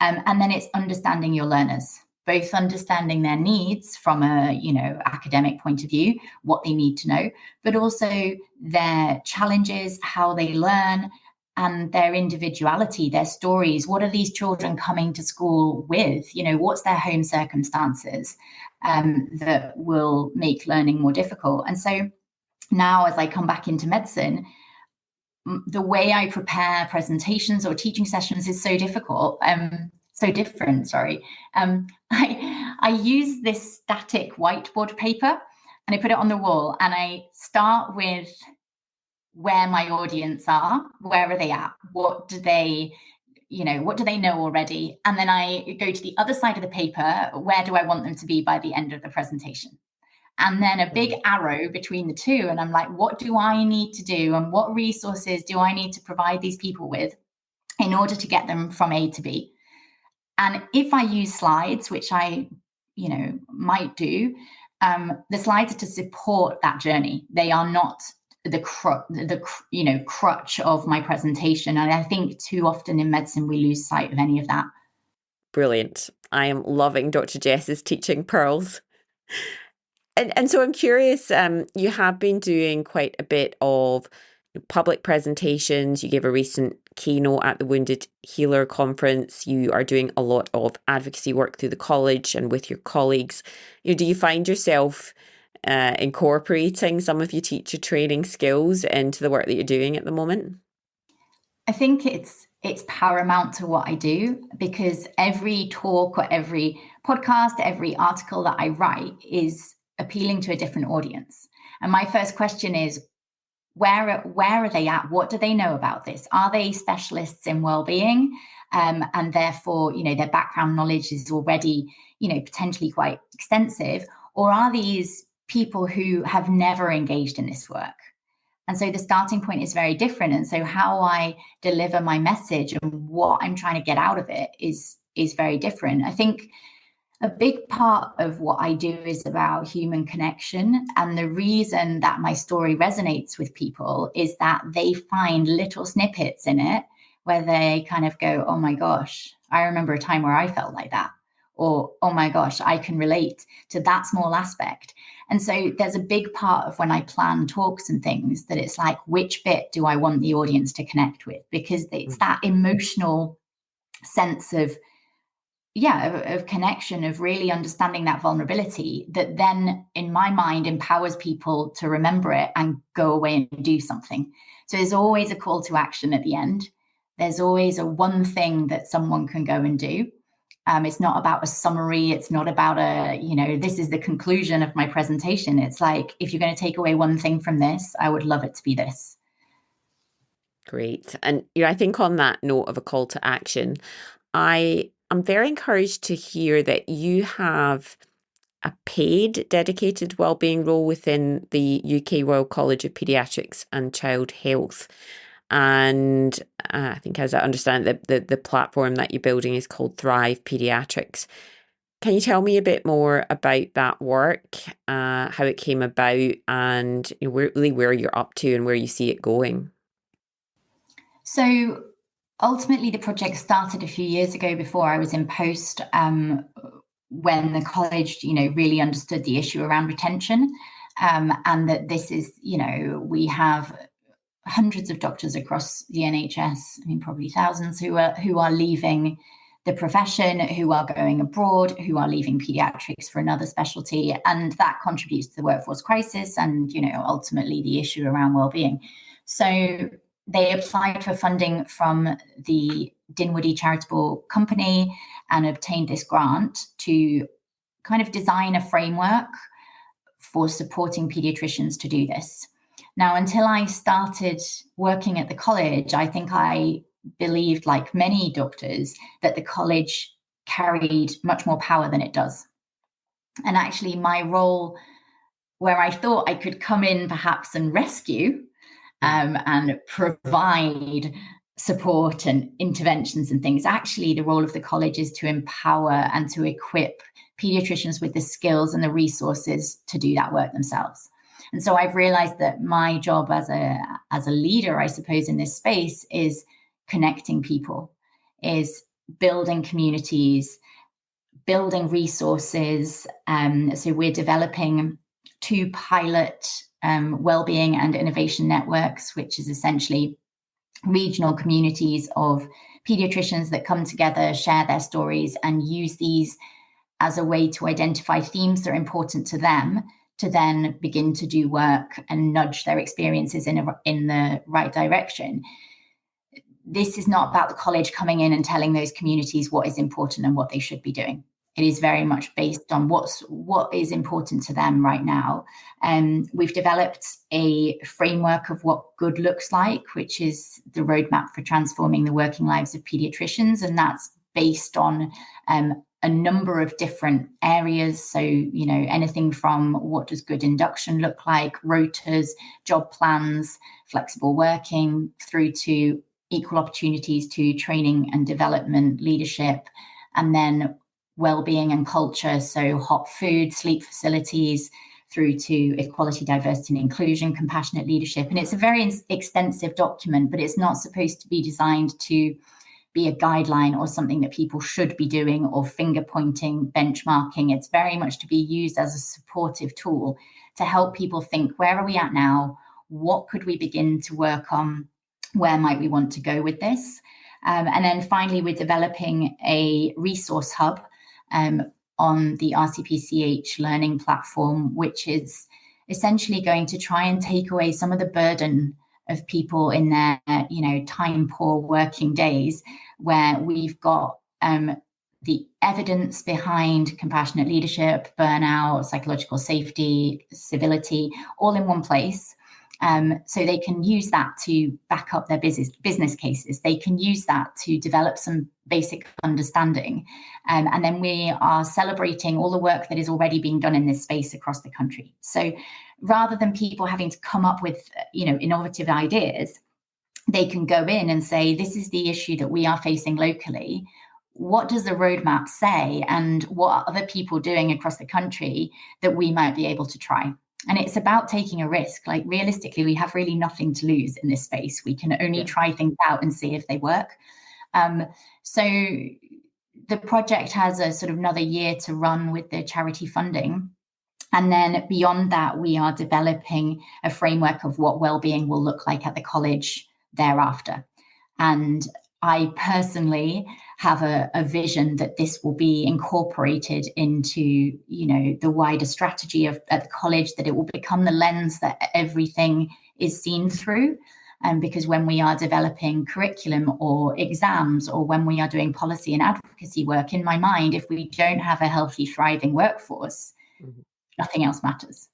Speaker 2: And then it's understanding your learners, both understanding their needs from a academic point of view, what they need to know, but also their challenges, how they learn, and their individuality, their stories. What are these children coming to school with? What's their home circumstances that will make learning more difficult? And so now, as I come back into medicine, the way I prepare presentations or teaching sessions is so difficult. So different, sorry. I use this static whiteboard paper and I put it on the wall and I start with where my audience are, where are they at? What do they know already? And then I go to the other side of the paper, where do I want them to be by the end of the presentation? And then a big arrow between the two. And I'm like, what do I need to do? And what resources do I need to provide these people with in order to get them from A to B? And if I use slides, which I, might do, the slides are to support that journey. They are not the crutch of my presentation. And I think too often in medicine, we lose sight of any of that.
Speaker 1: Brilliant. I am loving Dr. Jess's teaching pearls. And so I'm curious, you have been doing quite a bit of public presentations. You gave a recent keynote at the Wounded Healer Conference. You are doing a lot of advocacy work through the college and with your colleagues. Do you find yourself incorporating some of your teacher training skills into the work that you're doing at the moment?
Speaker 2: I think it's paramount to what I do, because every talk or every podcast, every article that I write is appealing to a different audience. And my first question is, where are they at? What do they know about this? Are they specialists in well-being? And therefore, their background knowledge is already, potentially quite extensive. Or are these people who have never engaged in this work? And so the starting point is very different. And so how I deliver my message and what I'm trying to get out of it is very different. I think a big part of what I do is about human connection. And the reason that my story resonates with people is that they find little snippets in it where they kind of go, oh my gosh, I remember a time where I felt like that. Or, oh my gosh, I can relate to that small aspect. And so there's a big part of when I plan talks and things that it's like, which bit do I want the audience to connect with? Because it's that emotional sense of connection, of really understanding that vulnerability that then, in my mind, empowers people to remember it and go away and do something. So there's always a call to action at the end. There's always a one thing that someone can go and do. It's not about a summary. It's not about this is the conclusion of my presentation. It's like, if you're going to take away one thing from this, I would love it to be this.
Speaker 1: Great. And I think on that note of a call to action, I'm very encouraged to hear that you have a paid dedicated wellbeing role within the UK Royal College of Paediatrics and Child Health. And I think, as I understand it, the platform that you're building is called Thrive Paediatrics. Can you tell me a bit more about that work, how it came about, and really where you're up to and where you see it going?
Speaker 2: So ultimately, the project started a few years ago before I was in post, when the college, really understood the issue around retention, and that this is, we have hundreds of doctors across the NHS, probably thousands, who are leaving the profession, who are going abroad, who are leaving pediatrics for another specialty, and that contributes to the workforce crisis and, ultimately the issue around well-being. So they applied for funding from the Dinwoodie Charitable Company and obtained this grant to kind of design a framework for supporting pediatricians to do this. Now, until I started working at the college, I think I believed, like many doctors, that the college carried much more power than it does. And actually, my role, where I thought I could come in perhaps and rescue and provide support and interventions and things, actually the role of the college is to empower and to equip pediatricians with the skills and the resources to do that work themselves. And so I've realized that my job as a leader, I suppose, in this space is connecting people, is building communities, building resources. So we're developing 2 pilot wellbeing and innovation networks, which is essentially regional communities of pediatricians that come together, share their stories, and use these as a way to identify themes that are important to them, to then begin to do work and nudge their experiences in the right direction. This is not about the college coming in and telling those communities what is important and what they should be doing. It is very much based on what is important to them right now. And we've developed a framework of what good looks like, which is the roadmap for transforming the working lives of pediatricians. And that's based on a number of different areas. So, anything from what does good induction look like, rotas, job plans, flexible working, through to equal opportunities to training and development, leadership, and then well-being and culture. So hot food, sleep facilities, through to equality, diversity and inclusion, compassionate leadership. And it's a very extensive document, but it's not supposed to be designed to be a guideline or something that people should be doing, or finger pointing, benchmarking. It's very much to be used as a supportive tool to help people think, where are we at now? What could we begin to work on? Where might we want to go with this? And then finally, we're developing a resource hub on the RCPCH learning platform, which is essentially going to try and take away some of the burden of people in their, time poor working days, where we've got the evidence behind compassionate leadership, burnout, psychological safety, civility, all in one place. So they can use that to back up their business cases. They can use that to develop some basic understanding. And then we are celebrating all the work that is already being done in this space across the country. So rather than people having to come up with, innovative ideas, they can go in and say, this is the issue that we are facing locally. What does the roadmap say? And what are other people doing across the country that we might be able to try? And it's about taking a risk. Like, realistically, we have really nothing to lose in this space. We can only try things out and see if they work. So the project has a sort of another year to run with the charity funding. And then beyond that, we are developing a framework of what wellbeing will look like at the college thereafter. And I personally have a vision that this will be incorporated into, the wider strategy at the college, that it will become the lens that everything is seen through. Because when we are developing curriculum or exams, or when we are doing policy and advocacy work, in my mind, if we don't have a healthy, thriving workforce, nothing else matters.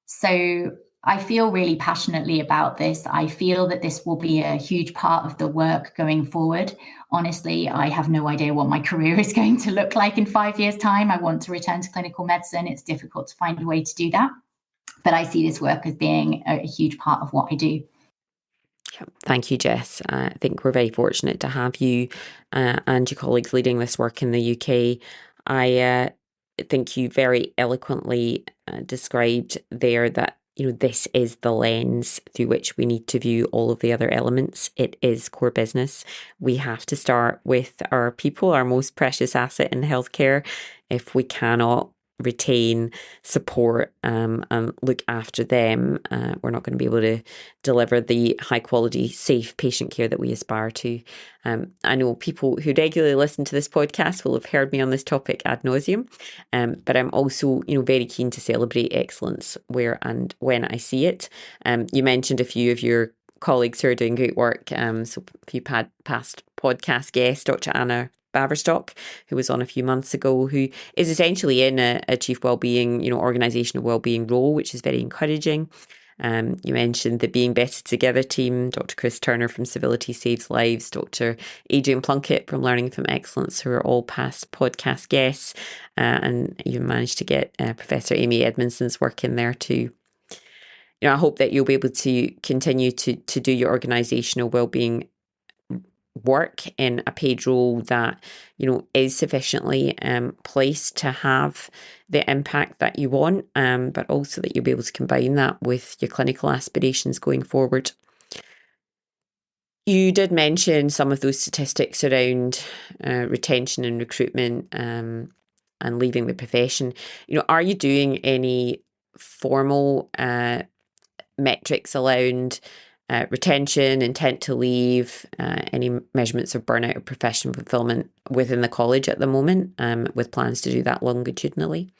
Speaker 2: So I feel really passionately about this. I feel that this will be a huge part of the work going forward. Honestly, I have no idea what my career is going to look like in 5 years' time. I want to return to clinical medicine. It's difficult to find a way to do that. But I see this work as being a huge part of what I do.
Speaker 1: Thank you, Jess. I think we're very fortunate to have you and your colleagues leading this work in the UK. I think you very eloquently described there that this is the lens through which we need to view all of the other elements. It is core business. We have to start with our people, our most precious asset in healthcare. If we cannot retain, support, and look after them, we're not going to be able to deliver the high quality, safe patient care that we aspire to. I know people who regularly listen to this podcast will have heard me on this topic ad nauseum, but I'm also, very keen to celebrate excellence where and when I see it. You mentioned a few of your colleagues who are doing great work. So a few past podcast guests, Dr. Anna Baverstock, who was on a few months ago, who is essentially in a chief wellbeing, organisational wellbeing role, which is very encouraging. You mentioned the Being Better Together team, Dr. Chris Turner from Civility Saves Lives, Dr. Adrian Plunkett from Learning from Excellence, who are all past podcast guests, and you managed to get Professor Amy Edmondson's work in there too. I hope that you'll be able to continue to do your organisational wellbeing work in a paid role that is sufficiently placed to have the impact that you want, but also that you'll be able to combine that with your clinical aspirations going forward. You did mention some of those statistics around retention and recruitment and leaving the profession. Are you doing any formal metrics around retention, intent to leave, any measurements of burnout or professional fulfillment within the college at the moment, with plans to do that longitudinally?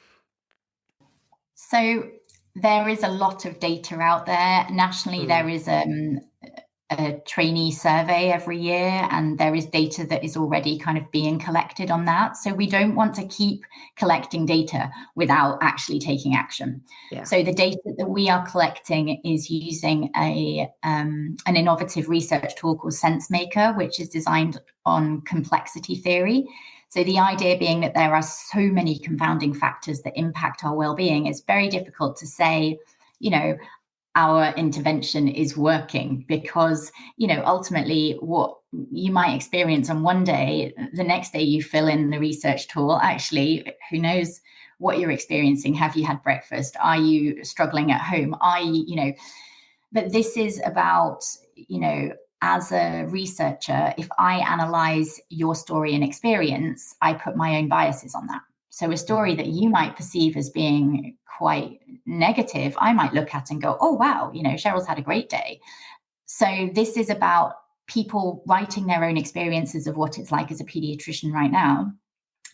Speaker 2: So there is a lot of data out there. Nationally, there is a trainee survey every year, and there is data that is already kind of being collected on that. So we don't want to keep collecting data without actually taking action. Yeah. So the data that we are collecting is using an innovative research tool called SenseMaker, which is designed on complexity theory. So the idea being that there are so many confounding factors that impact our well-being, it's very difficult to say, our intervention is working, because, ultimately what you might experience on one day, the next day you fill in the research tool. Actually, who knows what you're experiencing? Have you had breakfast? Are you struggling at home? But this is about, as a researcher, if I analyze your story and experience, I put my own biases on that. So a story that you might perceive as being quite negative, I might look at and go, oh, wow, Cheryl's had a great day. So this is about people writing their own experiences of what it's like as a pediatrician right now,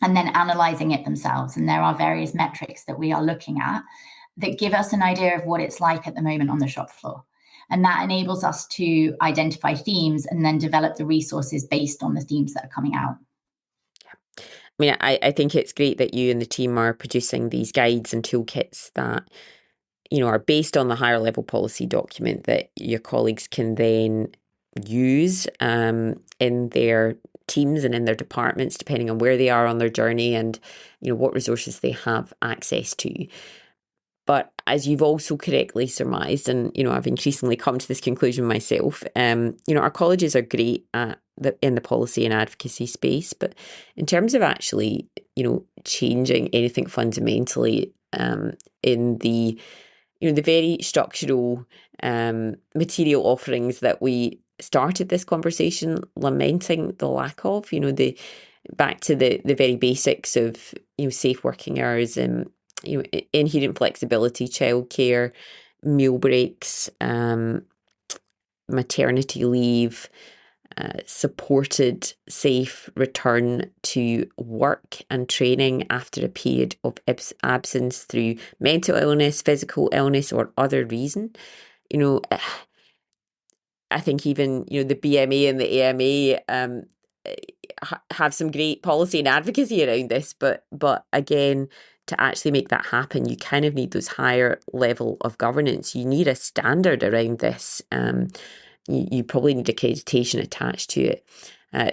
Speaker 2: and then analyzing it themselves. And there are various metrics that we are looking at that give us an idea of what it's like at the moment on the shop floor. And that enables us to identify themes and then develop the resources based on the themes that are coming out.
Speaker 1: I mean, I think it's great that you and the team are producing these guides and toolkits that, are based on the higher level policy document that your colleagues can then use in their teams and in their departments, depending on where they are on their journey and, what resources they have access to. But as you've also correctly surmised, and I've increasingly come to this conclusion myself, our colleges are great at in the policy and advocacy space, but in terms of actually, changing anything fundamentally in the very structural material offerings that we started this conversation lamenting the lack of, back to the very basics of safe working hours and inherent flexibility, childcare, meal breaks, maternity leave, supported safe return to work and training after a period of absence through mental illness, physical illness, or other reason. I think even the BMA and the AMA have some great policy and advocacy around this, but again, to actually make that happen, you kind of need those higher level of governance. You need a standard around this. You probably need accreditation attached to it.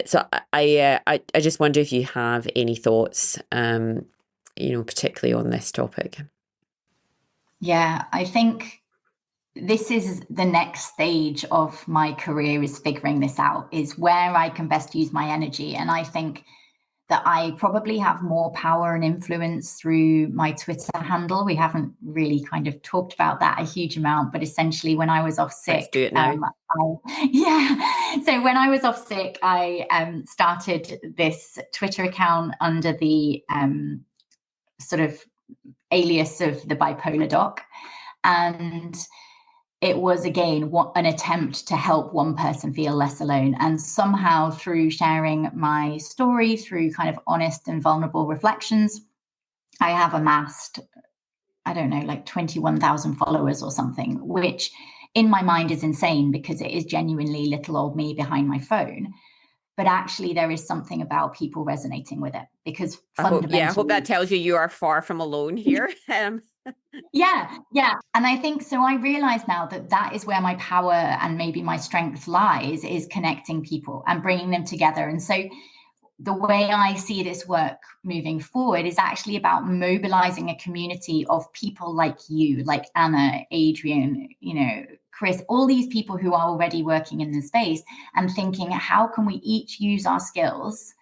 Speaker 1: So I just wonder if you have any thoughts, particularly on this topic.
Speaker 2: Yeah, I think this is the next stage of my career, is figuring this out, is where I can best use my energy. And I think that I probably have more power and influence through my Twitter handle. We haven't really kind of talked about that a huge amount, but essentially when I was off sick,
Speaker 1: let's do it now.
Speaker 2: So when I was off sick, I started this Twitter account under the sort of alias of the bipolar doc. And it was, again, an attempt to help one person feel less alone. And somehow through sharing my story, through kind of honest and vulnerable reflections, I have amassed, I don't know, like 21,000 followers or something, which in my mind is insane because it is genuinely little old me behind my phone. But actually there is something about people resonating with it because fundamentally...
Speaker 1: I hope that tells you are far from alone here.
Speaker 2: Yeah. And I think so. I realize now that is where my power and maybe my strength lies, is connecting people and bringing them together. And so the way I see this work moving forward is actually about mobilizing a community of people like you, like Anna, Adrian, Chris, all these people who are already working in the space, and thinking, how can we each use our skills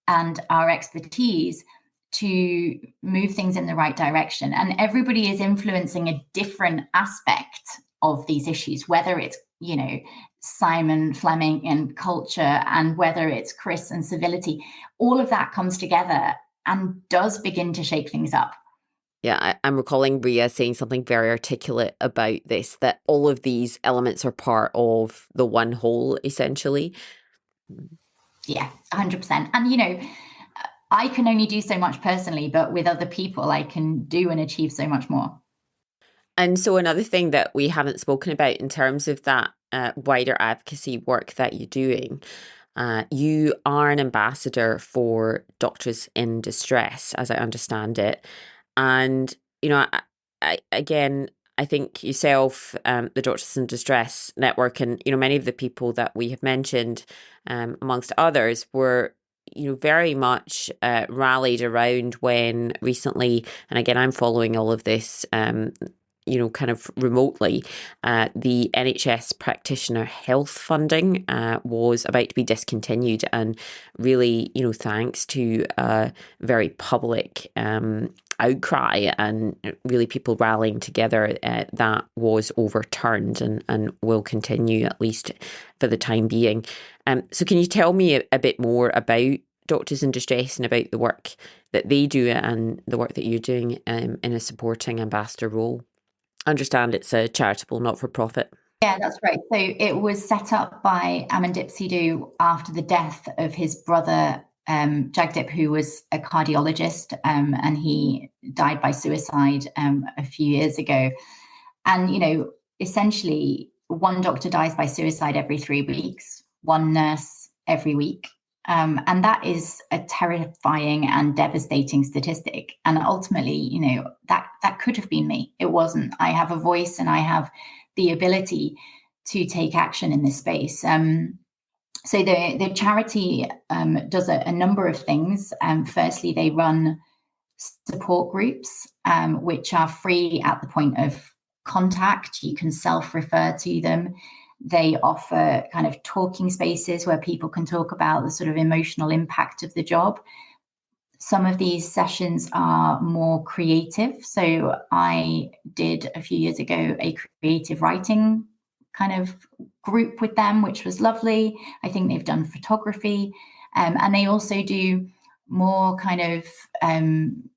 Speaker 2: and our expertise to move things in the right direction? And everybody is influencing a different aspect of these issues, whether it's, Simon Fleming and culture, and whether it's Chris and civility. All of that comes together and does begin to shake things up.
Speaker 1: Yeah, I'm recalling Ria saying something very articulate about this, that all of these elements are part of the one whole, essentially.
Speaker 2: Yeah, 100%. And, I can only do so much personally, but with other people, I can do and achieve so much more.
Speaker 1: And so another thing that we haven't spoken about in terms of that wider advocacy work that you're doing, you are an ambassador for Doctors in Distress, as I understand it. And, again, I think yourself, the Doctors in Distress network, and, many of the people that we have mentioned, amongst others, were very much rallied around when recently, and again, I'm following all of this kind of remotely, the NHS practitioner health funding was about to be discontinued. And really, thanks to a very public outcry and really people rallying together, that was overturned and will continue, at least for the time being. So can you tell me a bit more about Doctors in Distress and about the work that they do and the work that you're doing in a supporting ambassador role? I understand it's a charitable, not-for-profit.
Speaker 2: Yeah, that's right. So it was set up by Amandip Sidhu after the death of his brother, Jagdip, who was a cardiologist, and he died by suicide a few years ago. And, essentially, one doctor dies by suicide every 3 weeks, one nurse every week. And that is a terrifying and devastating statistic. And ultimately, that could have been me. It wasn't. I have a voice and I have the ability to take action in this space. So the charity does a number of things. Firstly, they run support groups, which are free at the point of contact. You can self-refer to them. They offer kind of talking spaces where people can talk about the sort of emotional impact of the job. Some of these sessions are more creative. So I did a few years ago a creative writing kind of group with them, which was lovely. I think they've done photography, and they also do more kind of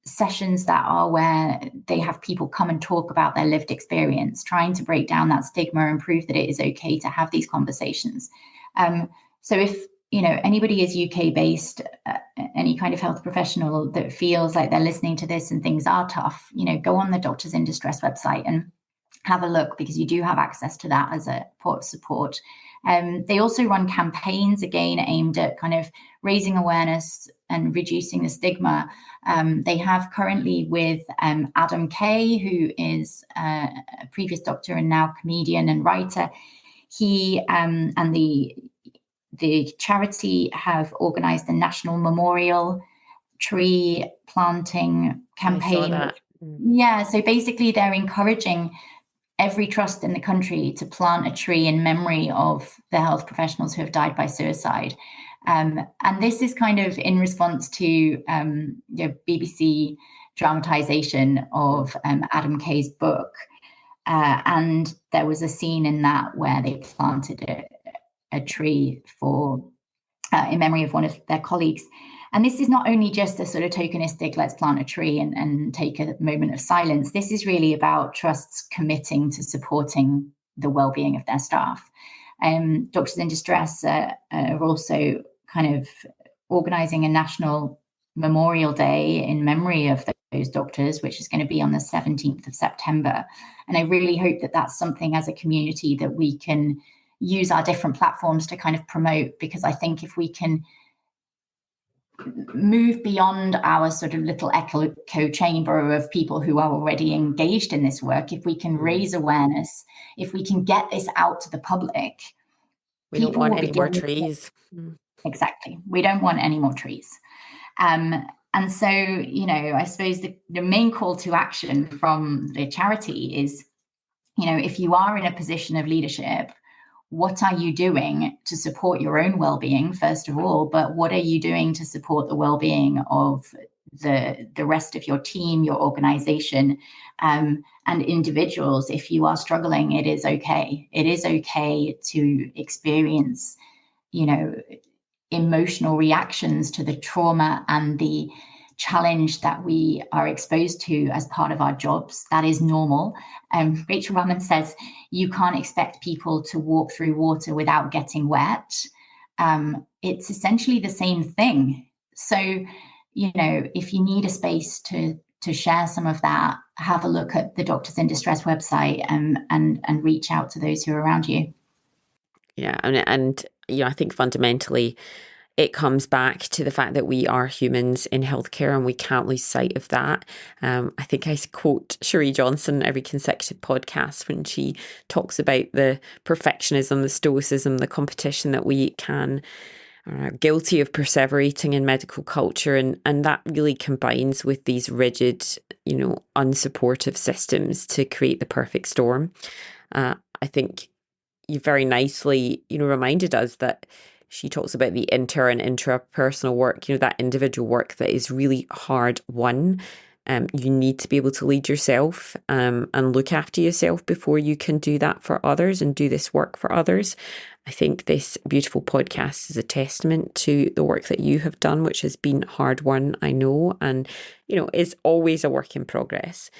Speaker 2: sessions that are where they have people come and talk about their lived experience, trying to break down that stigma and prove that it is okay to have these conversations. So if anybody is UK based, any kind of health professional that feels like they're listening to this and things are tough, go on the Doctors in Distress website and have a look, because you do have access to that as a port of support. They also run campaigns, again, aimed at kind of raising awareness and reducing the stigma. They have currently with Adam Kay, who is a previous doctor and now comedian and writer. He and the charity have organised a national memorial tree planting campaign.
Speaker 1: I saw that.
Speaker 2: Yeah, so basically they're encouraging every trust in the country to plant a tree in memory of the health professionals who have died by suicide. And this is kind of in response to the BBC dramatisation of Adam Kay's book. And there was a scene in that where they planted a tree for in memory of one of their colleagues. And this is not only just a sort of tokenistic, let's plant a tree and take a moment of silence. This is really about trusts committing to supporting the well-being of their staff. Doctors in Distress are also kind of organising a national Memorial Day in memory of those doctors, which is going to be on the 17th of September. And I really hope that that's something as a community that we can use our different platforms to kind of promote, because I think if we can move beyond our sort of little echo chamber of people who are already engaged in this work, if we can raise awareness, if we can get this out to the public,
Speaker 1: we don't want any more trees.
Speaker 2: Exactly. We don't want any more trees. And so, I suppose the main call to action from the charity is, if you are in a position of leadership, what are you doing to support your own well-being, first of all, but what are you doing to support the well-being of the rest of your team, your organization, and individuals? If you are struggling, it is okay. It is okay to experience, emotional reactions to the trauma and the challenge that we are exposed to as part of our jobs. That is normal. Rachel Rahman says, you can't expect people to walk through water without getting wet. It's essentially the same thing. So, if you need a space to share some of that, have a look at the Doctors in Distress website and reach out to those who are around you.
Speaker 1: Yeah, and I think fundamentally it comes back to the fact that we are humans in healthcare and we can't lose sight of that. I think I quote Cherie Johnson every consecutive podcast when she talks about the perfectionism, the stoicism, the competition that we can guilty of perseverating in medical culture, and that really combines with these rigid, unsupportive systems to create the perfect storm. I think you very nicely, reminded us that she talks about the inter and intrapersonal work, that individual work that is really hard won. You need to be able to lead yourself and look after yourself before you can do that for others and do this work for others. I think this beautiful podcast is a testament to the work that you have done, which has been hard won, I know, and, is always a work in progress.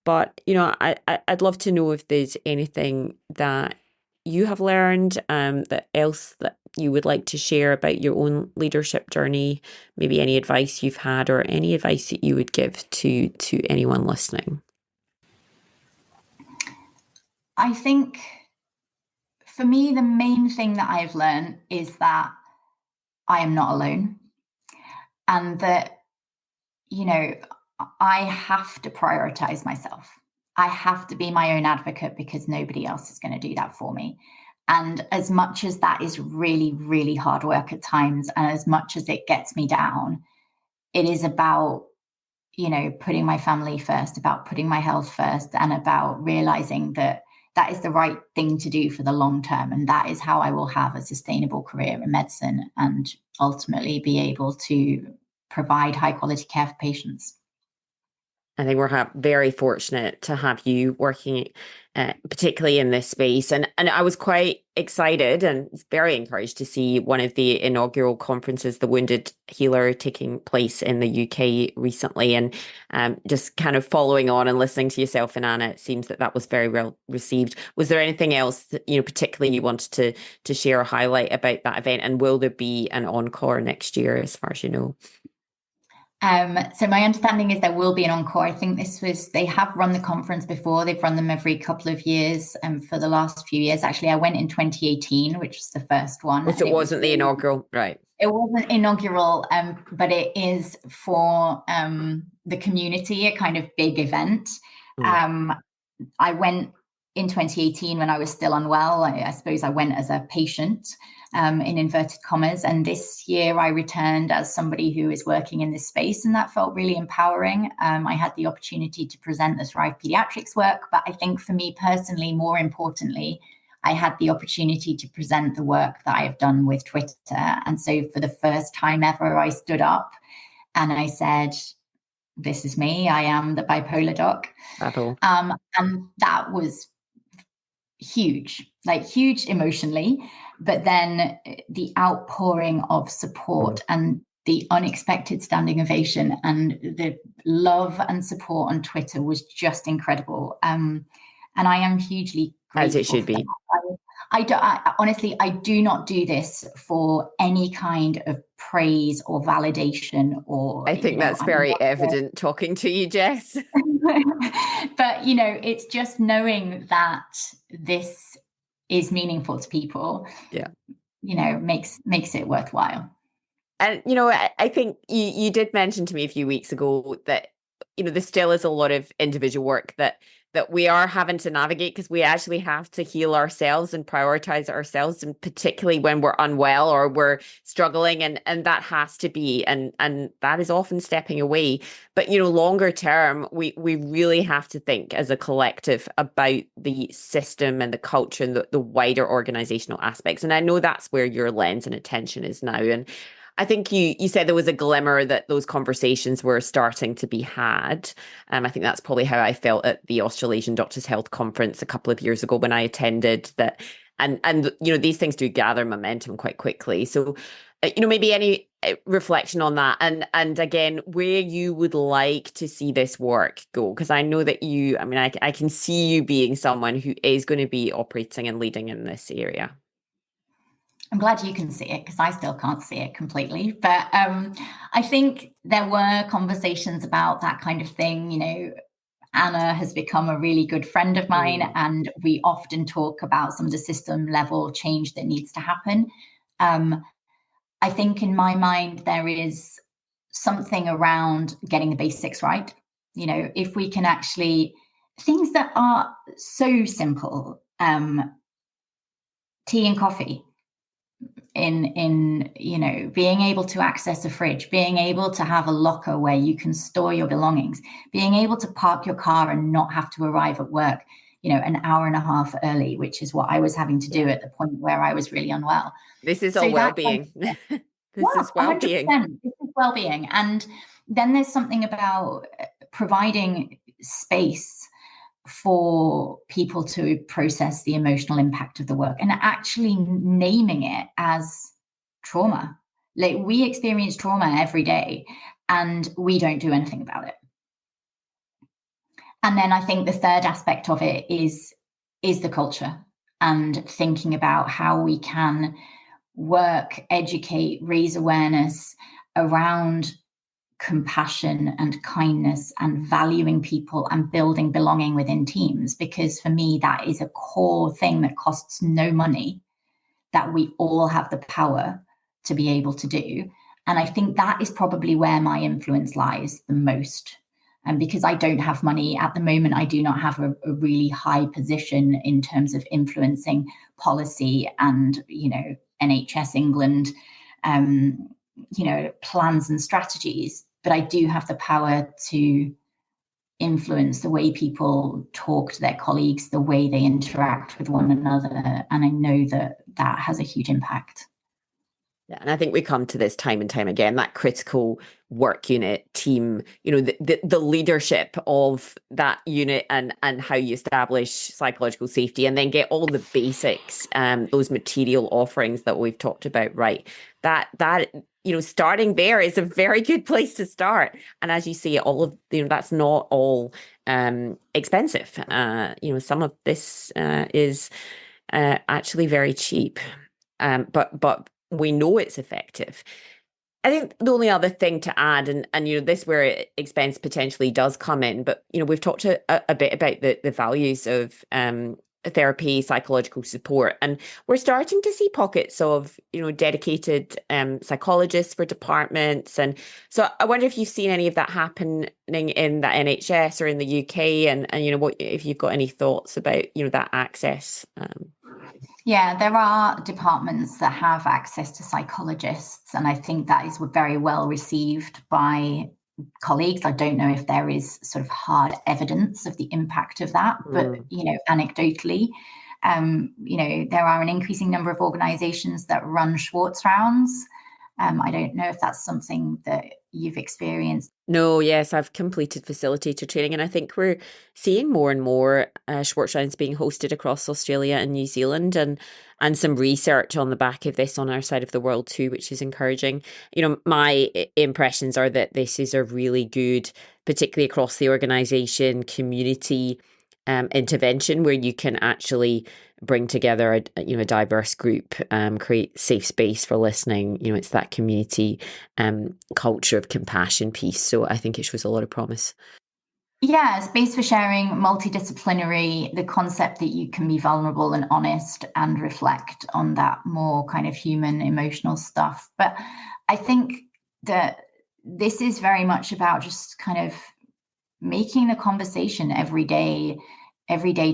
Speaker 1: But, I'd love to know if there's anything that you have learned that else that you would like to share about your own leadership journey, maybe any advice you've had or any advice that you would give to anyone listening.
Speaker 2: I think for me, the main thing that I've learned is that I am not alone, and that, I have to prioritize myself. I have to be my own advocate because nobody else is going to do that for me. And as much as that is really, really hard work at times, and as much as it gets me down, it is about, putting my family first, about putting my health first, and about realizing that that is the right thing to do for the long term. And that is how I will have a sustainable career in medicine and ultimately be able to provide high quality care for patients.
Speaker 1: I think we're very fortunate to have you working, particularly in this space. And I was quite excited and very encouraged to see one of the inaugural conferences, the Wounded Healer, taking place in the UK recently. And just kind of following on and listening to yourself and Anna, it seems that was very well received. Was there anything else that, particularly you wanted to share or highlight about that event? And will there be an encore next year, as far as you know?
Speaker 2: So my understanding is there will be an encore. I think they have run the conference before. They've run them every couple of years. For the last few years, actually, I went in 2018, which was the first one.
Speaker 1: Which it wasn't the inaugural, right?
Speaker 2: It wasn't inaugural, but it is for the community, a kind of big event. I went in 2018 when I was still unwell. I suppose I went as a patient, in inverted commas. And this year I returned as somebody who is working in this space, and that felt really empowering. I had the opportunity to present the Thrive Pediatrics work, but I think for me personally, more importantly, I had the opportunity to present the work that I have done with Twitter. And so for the first time ever, I stood up and I said, this is me. I am the bipolar doc. And that was huge emotionally. But then the outpouring of support and the unexpected standing ovation and the love and support on Twitter was just incredible. And I am hugely grateful.
Speaker 1: As it should be.
Speaker 2: Honestly, I do not do this for any kind of praise or validation or.
Speaker 1: I think that's very evident talking to you, Jess.
Speaker 2: But, it's just knowing that this is meaningful to people.
Speaker 1: Yeah.
Speaker 2: Makes it worthwhile.
Speaker 1: And, I think you did mention to me a few weeks ago that, there still is a lot of individual work that we are having to navigate because we actually have to heal ourselves and prioritize ourselves, and particularly when we're unwell or we're struggling, and that has to be, and that is often stepping away. But, longer term, we really have to think as a collective about the system and the culture and the wider organizational aspects. And I know that's where your lens and attention is now. And I think you said there was a glimmer that those conversations were starting to be had. I think that's probably how I felt at the Australasian Doctors' Health Conference a couple of years ago when I attended that. And these things do gather momentum quite quickly. So, maybe any reflection on that, and again, where you would like to see this work go, because I know that I can see you being someone who is going to be operating and leading in this area.
Speaker 2: I'm glad you can see it because I still can't see it completely. But I think there were conversations about that kind of thing. Anna has become a really good friend of mine, and we often talk about some of the system level change that needs to happen. I think in my mind, there is something around getting the basics right. If we can actually, things that are so simple, tea and coffee. in being able to access a fridge, being able to have a locker where you can store your belongings, being able to park your car and not have to arrive at work an hour and a half early, which is what I was having to do at the point where I was really unwell.
Speaker 1: This is all
Speaker 2: So that
Speaker 1: well-being. This
Speaker 2: yeah,
Speaker 1: is
Speaker 2: 100%.
Speaker 1: well-being.
Speaker 2: This is well-being. And then there's something about providing space for people to process the emotional impact of the work and actually naming it as trauma. Like, we experience trauma every day and we don't do anything about it. And then I think the third aspect of it is the culture, and thinking about how we can work, educate, raise awareness around compassion and kindness and valuing people and building belonging within teams. Because for me, that is a core thing that costs no money, that we all have the power to be able to do. And I think that is probably where my influence lies the most. And because I don't have money at the moment, I do not have a really high position in terms of influencing policy and, NHS England, plans and strategies. But I do have the power to influence the way people talk to their colleagues, the way they interact with one another. And I know that has a huge impact.
Speaker 1: Yeah, and I think we come to this time and time again, that critical work unit team, the leadership of that unit and how you establish psychological safety, and then get all the basics, those material offerings that we've talked about, right? That starting there is a very good place to start. And as you say, all of that's not all expensive. Some of this is actually very cheap, but we know it's effective. I think the only other thing to add, and this where expense potentially does come in, but we've talked a bit about the values of therapy, psychological support, and we're starting to see pockets of dedicated psychologists for departments. And so I wonder if you've seen any of that happening in the NHS or in the UK, and what if you've got any thoughts about that access.
Speaker 2: Yeah, there are departments that have access to psychologists, and I think that is very well received by colleagues. I don't know if there is sort of hard evidence of the impact of that, but anecdotally, there are an increasing number of organizations that run Schwartz rounds. I don't know if that's something that you've experienced.
Speaker 1: No, yes, I've completed facilitator training, and I think we're seeing more and more Schwartz rounds being hosted across Australia and New Zealand, and some research on the back of this on our side of the world too, which is encouraging. My impressions are that this is a really good, particularly across the organisation, community intervention where you can actually bring together a diverse group, create safe space for listening. It's that community culture of compassion piece. So I think it shows a lot of promise.
Speaker 2: Yeah, space for sharing, multidisciplinary, the concept that you can be vulnerable and honest and reflect on that more kind of human emotional stuff. But I think that this is very much about just kind of making the conversation everyday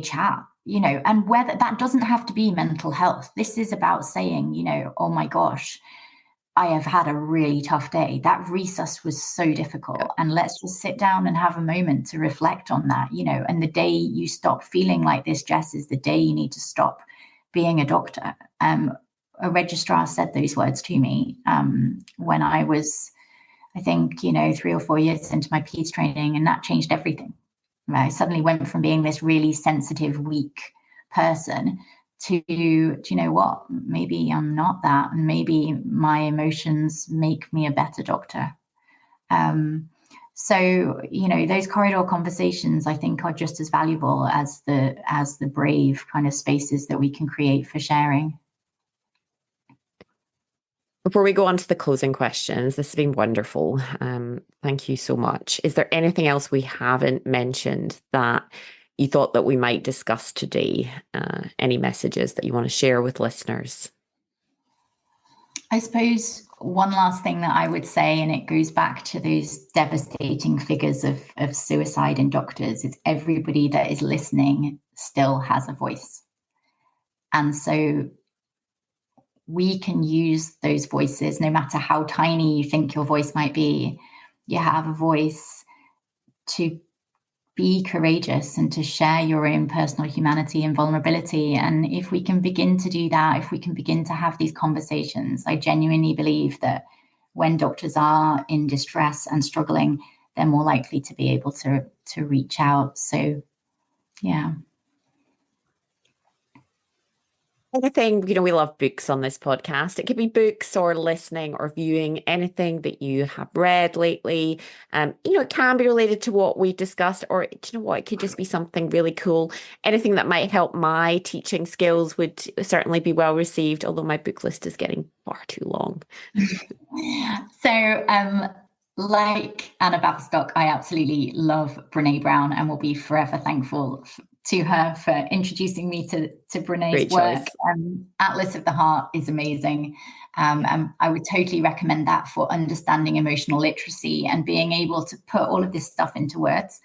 Speaker 2: chat, and whether that doesn't have to be mental health. This is about saying, oh my gosh, I have had a really tough day. That resus was so difficult. And let's just sit down and have a moment to reflect on that, and the day you stop feeling like this, Jess, is the day you need to stop being a doctor. A registrar said those words to me when I was, I think, 3 or 4 years into my PEDS training, and that changed everything. I suddenly went from being this really sensitive, weak person to, do you know what? Maybe I'm not that, and maybe my emotions make me a better doctor. So, those corridor conversations, I think, are just as valuable as the brave kind of spaces that we can create for sharing.
Speaker 1: Before we go on to the closing questions, this has been wonderful. Thank you so much. Is there anything else we haven't mentioned that you thought that we might discuss today? Any messages that you want to share with listeners?
Speaker 2: I suppose one last thing that I would say, and it goes back to those devastating figures of suicide in doctors, is everybody that is listening still has a voice. And so we can use those voices, no matter how tiny you think your voice might be. You have a voice to be courageous and to share your own personal humanity and vulnerability. And if we can begin to do that, if we can begin to have these conversations, I genuinely believe that when doctors are in distress and struggling, they're more likely to be able to reach out. So, yeah.
Speaker 1: Anything, we love books on this podcast. It could be books or listening or viewing, anything that you have read lately. It can be related to what we discussed, or do you know what? It could just be something really cool. Anything that might help my teaching skills would certainly be well received, although my book list is getting far too long.
Speaker 2: So, like Anna Baverstock, I absolutely love Brene Brown and will be forever thankful to her for introducing me to Brene's
Speaker 1: Great
Speaker 2: work.
Speaker 1: choice.
Speaker 2: Atlas of the Heart is amazing. And I would totally recommend that for understanding emotional literacy and being able to put all of this stuff into words.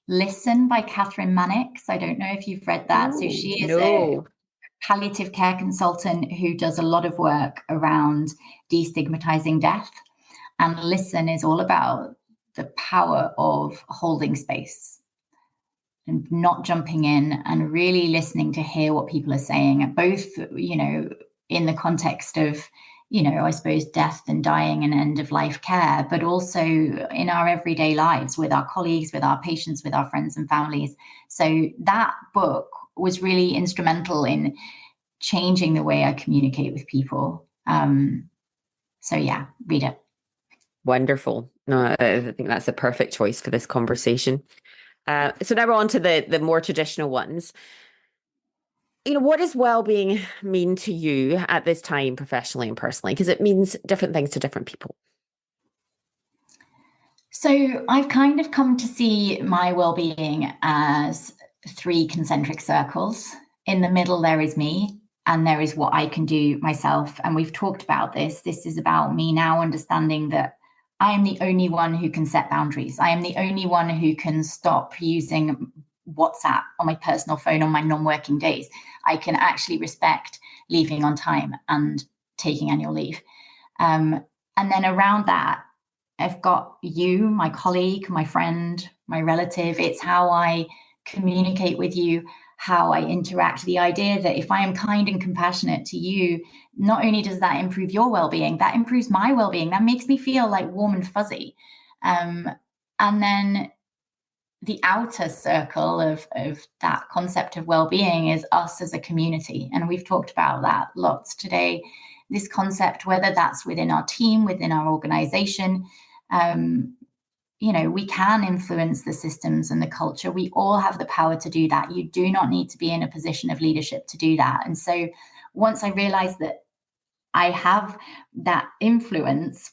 Speaker 2: Listen by Catherine Mannix. I don't know if you've read that. So she is a palliative care consultant who does a lot of work around destigmatizing death. And Listen is all about the power of holding space and not jumping in and really listening to hear what people are saying, both, in the context of, I suppose, death and dying and end of life care, but also in our everyday lives with our colleagues, with our patients, with our friends and families. So that book was really instrumental in changing the way I communicate with people. So yeah, read it.
Speaker 1: Wonderful. No, I think that's a perfect choice for this conversation. So now we're on to the more traditional ones. What does well-being mean to you at this time, professionally and personally? Because it means different things to different people.
Speaker 2: So I've kind of come to see my well-being as 3 concentric circles. In the middle, there is me, and there is what I can do myself. And we've talked about this. This is about me now understanding that I am the only one who can set boundaries. I am the only one who can stop using WhatsApp on my personal phone on my non-working days. I can actually respect leaving on time and taking annual leave. And then around that, I've got you, my colleague, my friend, my relative. It's how I communicate with you, how I interact. The idea that if I am kind and compassionate to you, not only does that improve your well-being, that improves my well-being. That makes me feel like warm and fuzzy. And then the outer circle of that concept of well-being is us as a community. And we've talked about that lots today. This concept, whether that's within our team, within our organization, we can influence the systems and the culture. We all have the power to do that. You do not need to be in a position of leadership to do that. And so once I realized that I have that influence,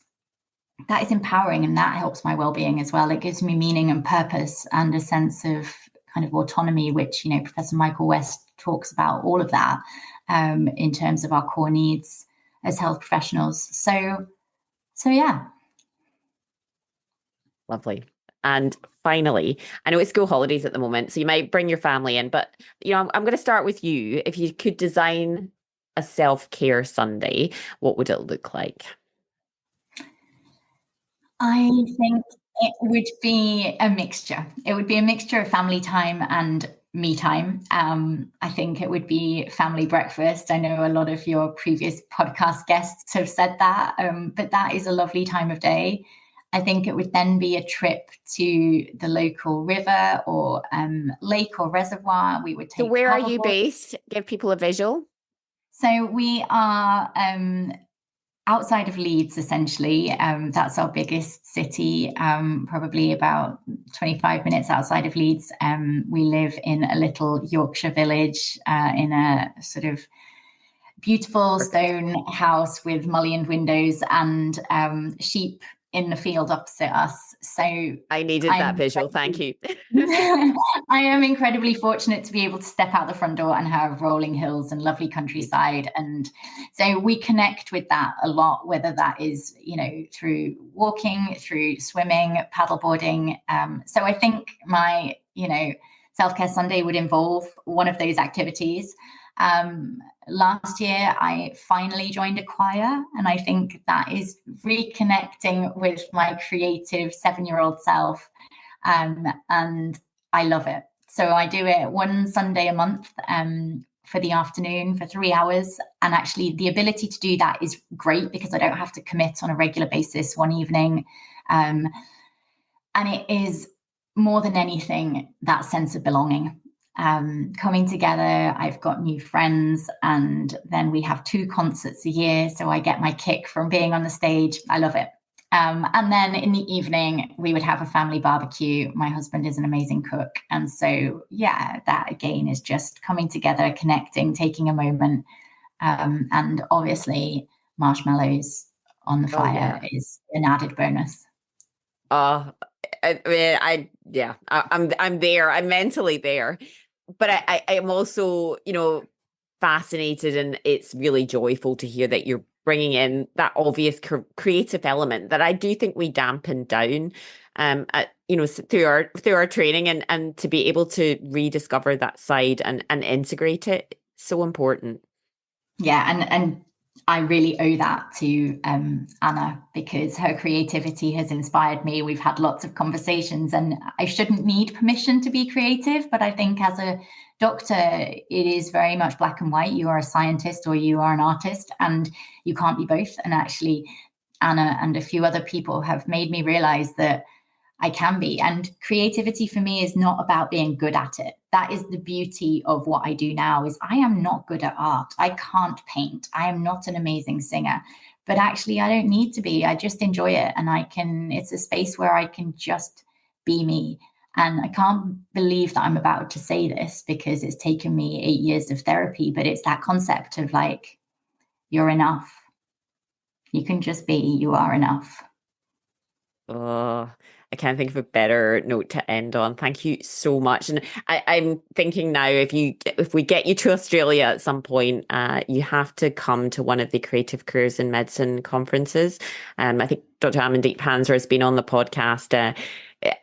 Speaker 2: that is empowering, and that helps my well-being as well. It gives me meaning and purpose and a sense of kind of autonomy, which, Professor Michael West talks about all of that in terms of our core needs as health professionals. So yeah.
Speaker 1: Lovely. And finally, I know it's school holidays at the moment, so you might bring your family in, but I'm going to start with you. If you could design a self-care Sunday, what would it look like?
Speaker 2: I think it would be a mixture. It would be a mixture of family time and me time. I think it would be family breakfast. I know a lot of your previous podcast guests have said that, but that is a lovely time of day. I think it would then be a trip to the local river or lake or reservoir. We would take.
Speaker 1: So where are you based? Give people a visual.
Speaker 2: So we are outside of Leeds, essentially. That's our biggest city, probably about 25 minutes outside of Leeds. We live in a little Yorkshire village in a sort of beautiful stone house with mullioned windows and sheep in the field opposite us. So
Speaker 1: I needed that visual. Thank you.
Speaker 2: I am incredibly fortunate to be able to step out the front door and have rolling hills and lovely countryside. And so we connect with that a lot, whether that is, through walking, through swimming, paddleboarding. So I think my, self-care Sunday would involve one of those activities. Last year, I finally joined a choir, and I think that is reconnecting with my creative 7-year-old self, and I love it. So I do it one Sunday a month for the afternoon for 3 hours, and actually the ability to do that is great because I don't have to commit on a regular basis one evening, and it is more than anything that sense of belonging. Coming together, I've got new friends, and then we have 2 concerts a year. So I get my kick from being on the stage. I love it. And then in the evening, we would have a family barbecue. My husband is an amazing cook. And so, yeah, that again is just coming together, connecting, taking a moment. And obviously, marshmallows on the fire is an added bonus.
Speaker 1: I mean, I'm there. I'm mentally there. But I am also, fascinated, and it's really joyful to hear that you're bringing in that obvious creative element that I do think we dampen down, through our training, and to be able to rediscover that side and integrate it, so important.
Speaker 2: Yeah, and I really owe that to Anna, because her creativity has inspired me. We've had lots of conversations, and I shouldn't need permission to be creative, but I think as a doctor, it is very much black and white. You are a scientist or you are an artist, and you can't be both. And actually, Anna and a few other people have made me realize that I can be. And creativity for me is not about being good at it. That is the beauty of what I do now. Is I am not good at art. I can't paint. I am not an amazing singer, but actually I don't need to be. I just enjoy it. And it's a space where I can just be me. And I can't believe that I'm about to say this because it's taken me 8 years of therapy, but it's that concept of like, you're enough. You can just be, you are enough.
Speaker 1: Oh, I can't think of a better note to end on. Thank you so much. And I'm thinking now, if we get you to Australia at some point, you have to come to one of the Creative Careers in Medicine conferences. I think Dr. Amandeep Panzer has been on the podcast.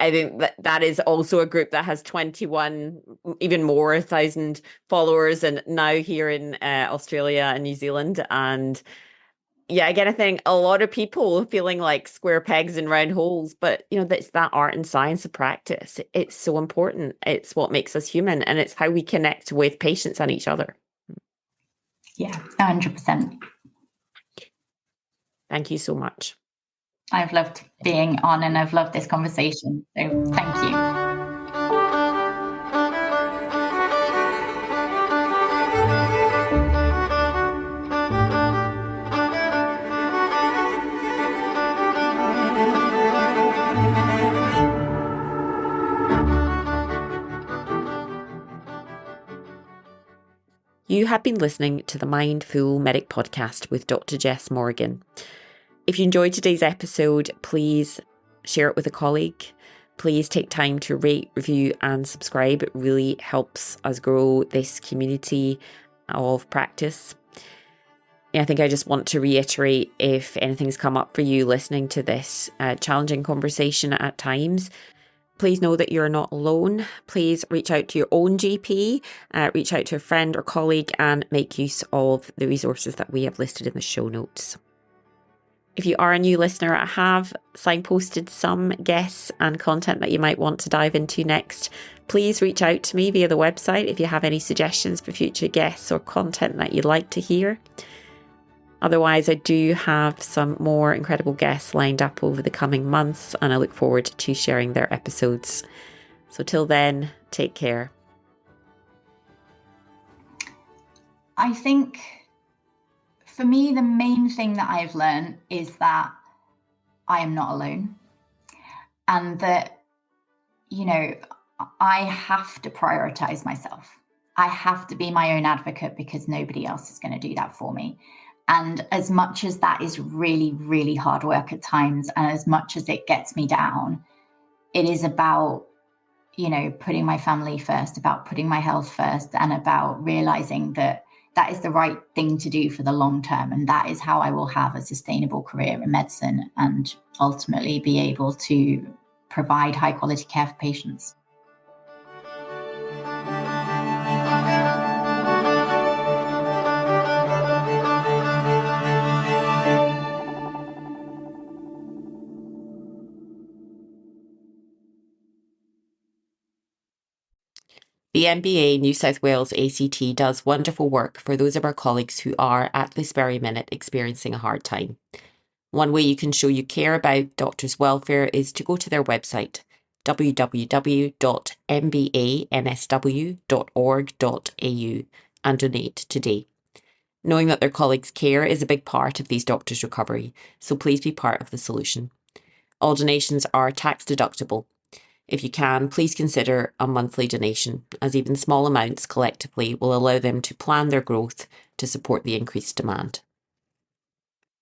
Speaker 1: I think that is also a group that has 21, even more, thousand followers, and now here in Australia and New Zealand. And yeah, again, I think a lot of people feeling like square pegs in round holes, but that's that art and science of practice. It's so important. It's what makes us human, and it's how we connect with patients and each other.
Speaker 2: Yeah, 100%.
Speaker 1: Thank you so much.
Speaker 2: I've loved being on, and I've loved this conversation. So thank you.
Speaker 1: You have been listening to the Mindful Medic podcast with Dr. Jess Morgan. If you enjoyed today's episode, please share it with a colleague. Please take time to rate, review, and subscribe. It really helps us grow this community of practice. I think I just want to reiterate, if anything's come up for you listening to this challenging conversation at times, please know that you're not alone. Please reach out to your own GP, reach out to a friend or colleague, and make use of the resources that we have listed in the show notes. If you are a new listener, I have signposted some guests and content that you might want to dive into next. Please reach out to me via the website if you have any suggestions for future guests or content that you'd like to hear. Otherwise, I do have some more incredible guests lined up over the coming months, and I look forward to sharing their episodes. So till then, take care.
Speaker 2: I think for me, the main thing that I've learned is that I am not alone, and that, I have to prioritize myself. I have to be my own advocate because nobody else is going to do that for me. And as much as that is really, really hard work at times, and as much as it gets me down, it is about, putting my family first, about putting my health first, and about realizing that that is the right thing to do for the long term. And that is how I will have a sustainable career in medicine and ultimately be able to provide high quality care for patients.
Speaker 1: The MBA New South Wales ACT does wonderful work for those of our colleagues who are at this very minute experiencing a hard time. One way you can show you care about doctors' welfare is to go to their website, www.mbansw.org.au, and donate today. Knowing that their colleagues' care is a big part of these doctors' recovery, so please be part of the solution. All donations are tax deductible. If you can, please consider a monthly donation, as even small amounts collectively will allow them to plan their growth to support the increased demand.